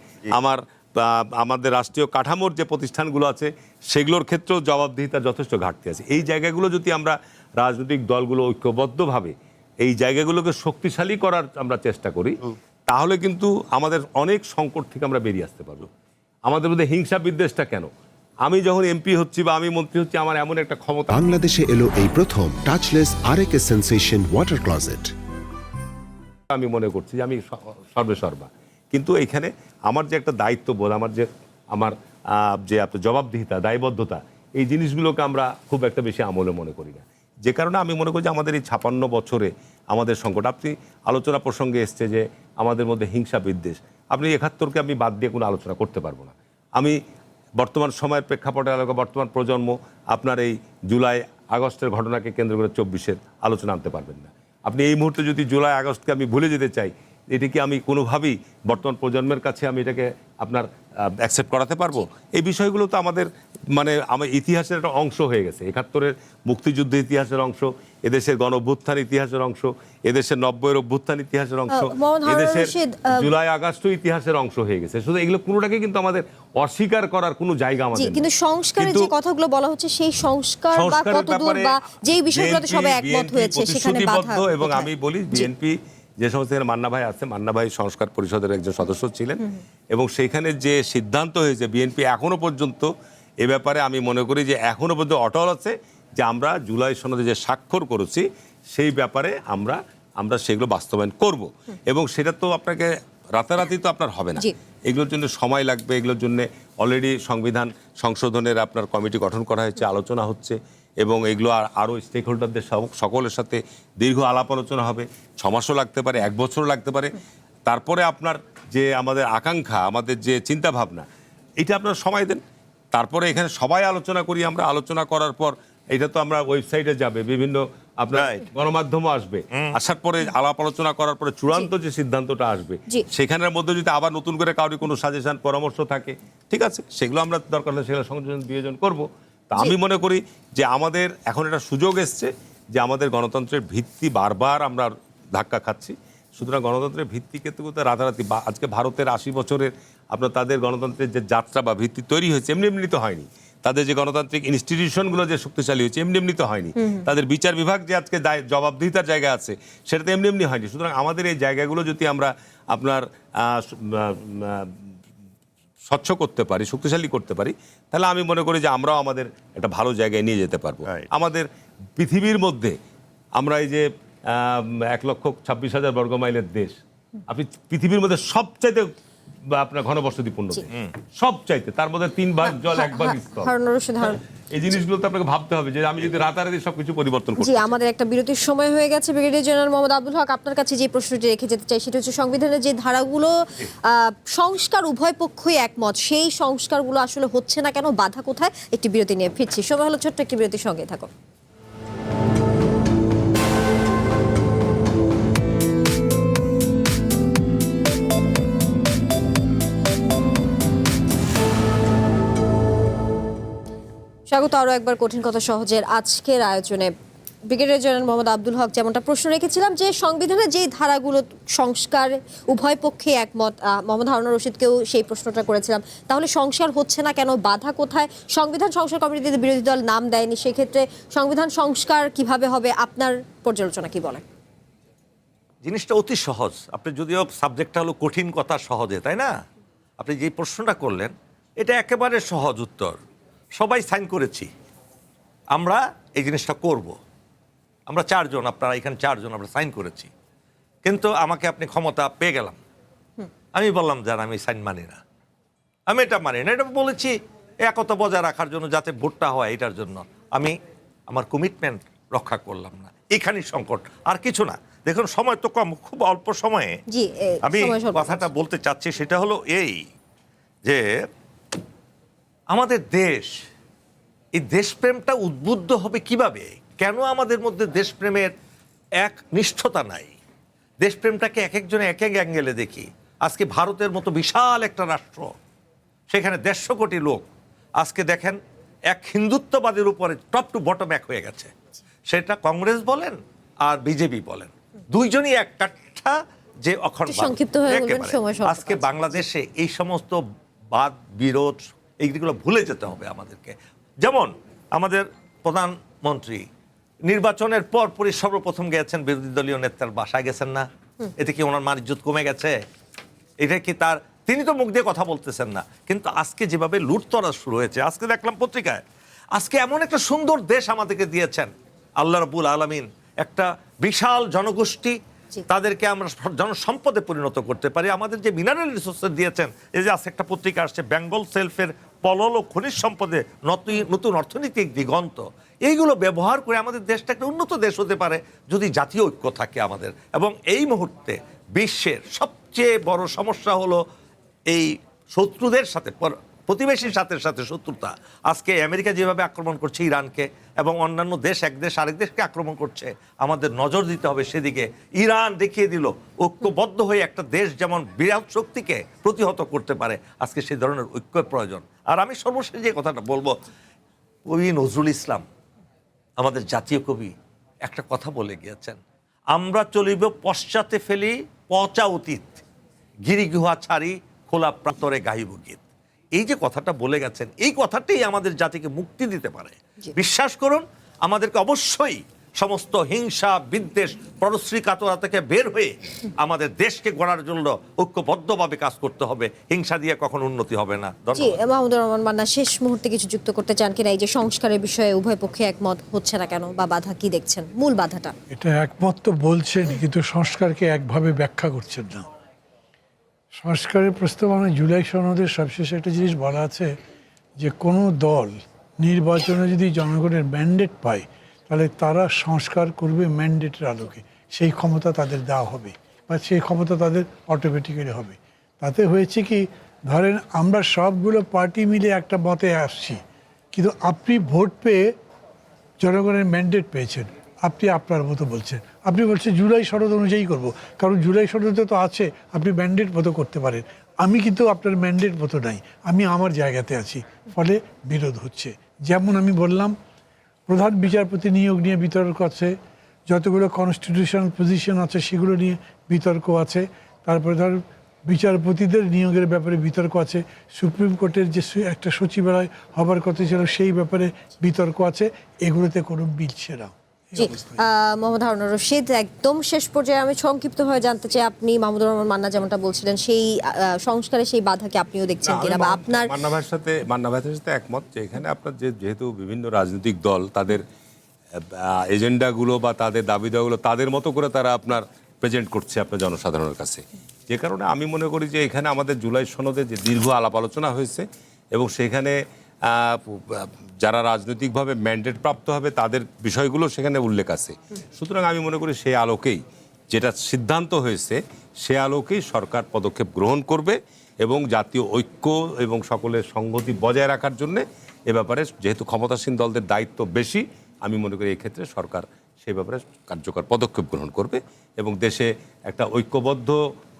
আমাদের রাষ্ট্রীয় কাঠামোর যে প্রতিষ্ঠানগুলো আছে সেগুলোর ক্ষেত্রেও জবাবদিহিতার যথেষ্ট ঘাটতি আছে। এই জায়গাগুলো যদি আমরা রাজনৈতিক দলগুলো ঐক্যবদ্ধভাবে এই জায়গাগুলোকে শক্তিশালী করার আমরা চেষ্টা করি, তাহলে কিন্তু আমাদের অনেক সংকট থেকে আমরা বেরিয়ে আসতে পারবো। আমাদের মধ্যে হিংসা বিদ্বেষটা কেন? আমি যখন এমপি হচ্ছি বা আমি মন্ত্রী হচ্ছি, আমার এমন একটা ক্ষমতা, বাংলাদেশে এলো এই প্রথম touchless RAK sensation water closet. আমি মনে করছি যে আমি সর্বেসর্বা, কিন্তু এখানে আমার যে একটা দায়িত্ববোধ, আমার যে আপনার জবাবদিহিতা, দায়বদ্ধতা, এই জিনিসগুলোকে আমরা খুব একটা বেশি আমলে মনে করি না। যে কারণে আমি মনে করি যে আমাদের এই 56 বছরে আমাদের সংকট, আপনি আলোচনা প্রসঙ্গে এসছে যে আমাদের মধ্যে হিংসা বিদ্বেষ, আপনি 71কে আমি বাদ দিয়ে কোনো আলোচনা করতে পারবো না। আমি বর্তমান সময়ের প্রেক্ষাপটে বর্তমান প্রজন্ম আপনার এই জুলাই আগস্টের ঘটনাকে কেন্দ্র করে 24-এর আলোচনা আনতে পারবেন না। আপনি এই মুহূর্তে যদি জুলাই আগস্টকে আমি ভুলে যেতে চাই, এটিকে আমি কোনোভাবেই বর্তমান প্রজন্মের কাছে আমি এটাকে আপনার অ্যাকসেপ্ট করাতে পারবো? এই বিষয়গুলো তো আমাদের আমার ইতিহাসের একটা অংশ হয়ে গেছে। 71-এর মুক্তিযুদ্ধের ইতিহাসের অংশ, এদেশের গণ অভ্যুত্থান ইতিহাসের অংশ, এদেশের 90-এর অভ্যুত্থান ইতিহাসের অংশ, এদেশের জুলাই আগস্ট ইতিহাসের অংশ হয়ে গেছে। শুধু এগুলো কোনোটাকে কিন্তু আমাদের অস্বীকার করার কোনো জায়গা আমাদের নেই। কিন্তু সংস্কারের যে কথাগুলো বলা হচ্ছে, সেই সংস্কার বা কতদূর বা যেই বিষয়গুলোতে সবাই একমত হয়েছে সেখানে বাধা। এবং আমি বলি বিএনপি যে সমস্ত মান্না ভাই আছে, মান্না ভাই সংস্কার পরিষদের একজন সদস্য ছিলেন, এবং সেইখানে যে সিদ্ধান্ত হয়েছে বিএনপি এখনো পর্যন্ত এ ব্যাপারে আমি মনে করি যে এখনো পর্যন্ত অটল আছে যে আমরা জুলাই সনদে যে স্বাক্ষর করেছি সেই ব্যাপারে আমরা সেগুলো বাস্তবায়ন করব। এবং সেটা তো আপনাকে রাতারাতি তো আপনার হবে না, এগুলোর জন্য সময় লাগবে। এগুলোর জন্য অলরেডি সংবিধান সংশোধনের আপনার কমিটি গঠন করা হয়েছে, আলোচনা হচ্ছে, এবং এগুলো আরও স্টেক হোল্ডারদের সকলের সাথে দীর্ঘ আলাপ আলোচনা হবে। 6 মাসও লাগতে পারে, 1 বছরও লাগতে পারে। তারপরে আপনার যে আমাদের আকাঙ্ক্ষা, আমাদের যে চিন্তা ভাবনা, এটা আপনারা সময় দেন। তারপরে এখানে সবাই আলোচনা করি, আমরা আলোচনা করার পর এটা তো আমরা ওয়েবসাইটে যাবে, বিভিন্ন আপনার গণমাধ্যমও আসবে, আসার পরে আলাপ আলোচনা করার পরে চূড়ান্ত যে সিদ্ধান্তটা আসবে, সেখানের মধ্যে যদি আবার নতুন করে কারোর কোনো সাজেশন পরামর্শ থাকে, ঠিক আছে, সেগুলো আমরা দরকার হলে সেগুলো সংযোজন বিয়োজন করবো। তা আমি মনে করি যে আমাদের এখন একটা সুযোগ এসছে যে আমাদের গণতন্ত্রের ভিত্তি বারবার আমরা ধাক্কা খাচ্ছি। সুতরাং গণতন্ত্রের ভিত্তিকে তো রাতারাতি, আজকে ভারতের 80 বছরের আপনার তাদের গণতন্ত্রের যে যাত্রা বা ভিত্তি তৈরি হয়েছে এমনি এমনি তো হয়নি। তাদের যে গণতান্ত্রিক ইনস্টিটিউশনগুলো যে শক্তিশালী হয়েছে এমনি এমনি তো হয়নি। তাদের বিচার বিভাগ যে আজকে জবাবদিহিতার জায়গা আছে সেটা তো এমনি এমনি হয়নি। সুতরাং আমাদের এই জায়গাগুলো যদি আমরা আপনার স্বচ্ছ করতে পারি, শক্তিশালী করতে পারি, তাহলে আমি মনে করি যে আমরাও আমাদের একটা ভালো জায়গায় নিয়ে যেতে পারবো। আমাদের পৃথিবীর মধ্যে আমরা এই যে 1,26,000 বর্গ মাইলের দেশ, আপনি পৃথিবীর মধ্যে সবচাইতে আপনার ঘনবসতিপূর্ণ দেশ, সবচাইতে, তার মধ্যে 3 ভাগ জল 1 ভাগ স্থল। এই জিনিসগুলো তো আপনাকে ভাবতে হবে যে আমি যদি রাতারাতি সবকিছু পরিবর্তন করি। জি, আমাদের একটা বিরতির সময় হয়ে গেছে। ব্রিগেডিয়ার জেনারেল মোহাম্মদ আব্দুল হক, আপনার কাছে যে প্রশ্নটি রেখে যেতে চাই সেটা হচ্ছে সংবিধানের যে ধারাগুলো সংস্কার উভয় পক্ষই একমত, সেই সংস্কারগুলো আসলে হচ্ছে না কেন, বাধা কোথায়? একটি বিরতি নিয়ে ফিরছি। সময় হলো ছোট্ট একটি বিরতির, সঙ্গে থাকুন। স্বাগত আরও একবার কঠিন কথা সহজের আজকের আয়োজনে। ব্রিগেডিয়ার জেনারেল মোহাম্মদ আব্দুল হক, যেমনটা প্রশ্ন রেখেছিলাম যে সংবিধানের যেই ধারাগুলো সংস্কার উভয় পক্ষে একমত, মোহাম্মদ হারুনুর রশিদকেও সেই প্রশ্নটা করেছিলাম, তাহলে সংস্কার হচ্ছে না কেন, বাধা কোথায়? সংবিধান সংস্কার কমিটিতে বিরোধী দল নাম দেয়নি, সেক্ষেত্রে সংবিধান সংস্কার কিভাবে হবে? আপনার পর্যালোচনা কি বলেন? জিনিসটা অতি সহজ। আপনি যদিও সাবজেক্টটা হলো কঠিন কথা সহজে, তাই না? আপনি যে প্রশ্নটা করলেন এটা একেবারে সহজ উত্তর। সবাই সাইন করেছি, আমরা এই জিনিসটা করব। আমরা 4 জন, আপনারা এখানে 4 জন আমরা সাইন করেছি, কিন্তু আমাকে আপনি ক্ষমতা পেয়ে গেলাম, আমি বললাম যারা আমি সাইন মানি না, আমি এটা মানি না, এটা বলেছি একতা বজায় রাখার জন্য, যাতে ভোটটা হয়, এটার জন্য আমি আমার কমিটমেন্ট রক্ষা করলাম না। এখানেই সংকট, আর কিছু না। দেখুন সময় তো কম, খুব অল্প সময়ে আমি কথাটা বলতে চাচ্ছি, সেটা হলো এই যে আমাদের দেশ, এই দেশপ্রেমটা উদ্বুদ্ধ হবে কিভাবে? কেন আমাদের মধ্যে দেশপ্রেমের এক নিষ্ঠতা নাই? দেশপ্রেমটাকে এক একজনে এক এক অ্যাঙ্গেলে দেখি। আজকে ভারতের মতো বিশাল একটা রাষ্ট্র, সেখানে 150 কোটি লোক, আজকে দেখেন এক হিন্দুত্ববাদের উপরে টপ টু বটম এক হয়ে গেছে। সেটা কংগ্রেস বলেন আর বিজেপি বলেন, দুইজনই এক কাঠা যে অখণ্ড একটু সংক্ষিপ্ত হয়ে বলবেন, একেবারে। সময় স্বল্প আজকে আছে। বাংলাদেশে এই সমস্ত বাদ বিরোধ এইগুলো ভুলে যেতে হবে আমাদেরকে। যেমন আমাদের প্রধানমন্ত্রী নির্বাচনের পরপরই সর্বপ্রথম গেছেন বিরোধী দলীয় নেতার বাসায়, গেছেন না? এতে কি ওনার মান ইজ্জত কমে গেছে? এটা কি তার, তিনি তো মুখ দিয়ে কথা বলতেছেন না, কিন্তু আজকে যেভাবে লুটতরাজ শুরু হয়েছে, আজকে দেখলাম পত্রিকায়, আজকে এমন একটা সুন্দর দেশ আমাদেরকে দিয়েছেন আল্লাহ রাব্বুল আলামিন, একটা বিশাল জনগোষ্ঠী, জি। তাদেরকে আমরা জনসম্পদে পরিণত করতে পারি। আমাদের যে মিনারেল রিসোর্স দিয়েছেন, এই যে আজকে একটা পত্রিকা আসছে বেঙ্গল সেলফের পলল ও খনিজ সম্পদে নতুন অর্থনৈতিক দিগন্ত, এইগুলো ব্যবহার করে আমাদের দেশটা একটা উন্নত দেশ হতে পারে যদি জাতীয় ঐক্য থাকে আমাদের। এবং এই মুহূর্তে বিশ্বের সবচেয়ে বড় সমস্যা হলো এই শত্রুদের সাথে, প্রতিবেশীর সাথে শত্রুতা। আজকে আমেরিকা যেভাবে আক্রমণ করছে ইরানকে, এবং অন্যান্য দেশ এক দেশ আরেক দেশকে আক্রমণ করছে, আমাদের নজর দিতে হবে সেদিকে। ইরান দেখিয়ে দিল ঐক্যবদ্ধ হয়ে একটা দেশ যেমন বিরাট শক্তিকে প্রতিহত করতে পারে, আজকে সেই ধরনের ঐক্যের প্রয়োজন। আর আমি সর্বশেষ যে কথাটা বলবো, কবি নজরুল ইসলাম আমাদের জাতীয় কবি একটা কথা বলে গিয়েছেন, আমরা চলিব পশ্চাতে ফেলি পচা অতীত, গিরিগুহা ছাড়ি খোলা প্রান্তরে গাহিব গীত। এই যে কথাটা বলে গেছেন, এই কথাটাই আমাদের জাতিকে মুক্তি দিতে পারে। জি। বিশ্বাস করুন, আমাদেরকে অবশ্যই সমস্ত হিংসা বিদ্বেষ পরশ্রী কাতরা থেকে বের হয়ে আমাদের দেশকে গড়ার জন্য ঐক্যবদ্ধভাবে কাজ করতে হবে। হিংসা দিয়ে কখনো উন্নতি হবে না। জি, ধন্যবাদ। মাহমুদুর রহমান মান্না, শেষ মুহূর্তে কিছু যুক্ত করতে চান কিনা? এই যে সংস্কারের বিষয়ে উভয় পক্ষে একমত হচ্ছে না কেন, বা বাধা কি দেখছেন, মূল বাধাটা? এটা একমত তো বলছেন, কিন্তু সংস্কারকে একভাবে ব্যাখ্যা করছেন না। সংস্কারের প্রস্তাবনায় জুলাই সনদের সবশেষে একটা জিনিস বলা আছে যে কোনো দল নির্বাচনে যদি জনগণের ম্যান্ডেট পায়, তাহলে তারা সংস্কার করবে ম্যান্ডেটের আলোকে, সেই ক্ষমতা তাদের দেওয়া হবে, বা সেই ক্ষমতা তাদের অটোমেটিক্যালি হবে। তাতে হয়েছে কি, ধরেন আমরা সবগুলো পার্টি মিলে একটা মতে আসছি, কিন্তু আপনি ভোট পেয়ে জনগণের ম্যান্ডেট পেয়েছেন, আপনি আপনার মতো বলছেন, আপনি বলছেন জুলাই সনদ অনুযায়ী করব, কারণ জুলাই সনদে তো আছে আপনি ম্যান্ডেট মতো করতে পারেন। আমি কিন্তু আপনার ম্যান্ডেট মতো নাই, আমি আমার জায়গাতে আছি, ফলে বিরোধ হচ্ছে। যেমন আমি বললাম, প্রধান বিচারপতি নিয়োগ নিয়ে বিতর্ক আছে, যতগুলো কনস্টিটিউশনাল পজিশন আছে সেগুলো নিয়ে বিতর্ক আছে, তারপরে ধর বিচারপতিদের নিয়োগের ব্যাপারে বিতর্ক আছে, সুপ্রিম কোর্টের যে একটা সচিবালয় হবার কথা ছিল সেই ব্যাপারে বিতর্ক আছে, এগুলোতে কোনো মিলছে না। জি, মোহাম্মদ হারুনুর রশিদ, একদম শেষ পর্যায়ে আমি সংক্ষিপ্তভাবে জানতে চাই, আপনি মাহমুদুর রহমান মান্না যেমনটা বলছিলেন, সেই সংস্কারে সেই বাধাকে আপনিও দেখছেন কিনা, বা আপনার? মান্না ভাইয়ের সাথে একমত যে এখানে আপনার যেহেতু বিভিন্ন রাজনৈতিক দল তাদের এজেন্ডাগুলো বা তাদের দাবি দাওয়াগুলো তাদের মতো করে তারা আপনার প্রেজেন্ট করছে আপনার জনসাধারণের কাছে, যে কারণে আমি মনে করি যে এখানে আমাদের জুলাই সনদে যে দীর্ঘ আলাপ আলোচনা হয়েছে, এবং সেখানে যারা রাজনৈতিকভাবে ম্যান্ডেট প্রাপ্ত হবে তাদের বিষয়গুলো সেখানে উল্লেখ আছে। সুতরাং আমি মনে করি সেই আলোকেই যেটা সিদ্ধান্ত হয়েছে, সে আলোকেই সরকার পদক্ষেপ গ্রহণ করবে, এবং জাতীয় ঐক্য এবং সকলের সংহতি বজায় রাখার জন্যে এ ব্যাপারে যেহেতু ক্ষমতাসীন দলদের দায়িত্ব বেশি, আমি মনে করি এই ক্ষেত্রে সরকার সেই ব্যাপারে কার্যকর পদক্ষেপ গ্রহণ করবে, এবং দেশে একটা ঐক্যবদ্ধ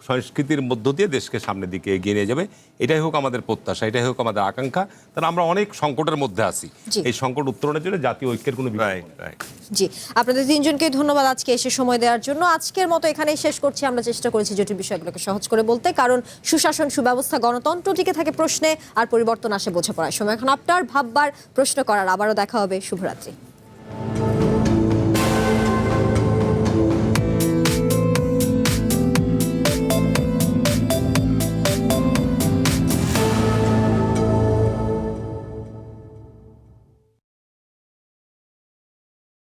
সংস্কৃতির মধ্য দিয়ে দেশকে সামনের দিকে এগিয়ে নিয়ে যাবে। এটাই হোক আমাদের প্রত্যাশা, এটাই হোক আমাদের আকাঙ্ক্ষা। তাহলে আমরা অনেক সংকটের মধ্যে আছি, জি। এই সংকট উত্তরণের জন্য জাতীয় ঐক্যের কোনো বিকল্প নেই। জি, আপনাদের তিনজনকে ধন্যবাদ আজকে এসে সময় দেওয়ার জন্য। আজকের মতো এখানেই শেষ করছি। আমরা চেষ্টা করেছি জটিল বিষয়গুলোকে সহজ করে বলতে, কারণ সুশাসন, সুব্যবস্থা, গণতন্ত্র টিকে থাকে প্রশ্নে, আর পরিবর্তন আসে বোঝাপড়ার সময়। এখন আপনার ভাববার, প্রশ্ন করার। আবারও দেখা হবে। শুভরাত্রি।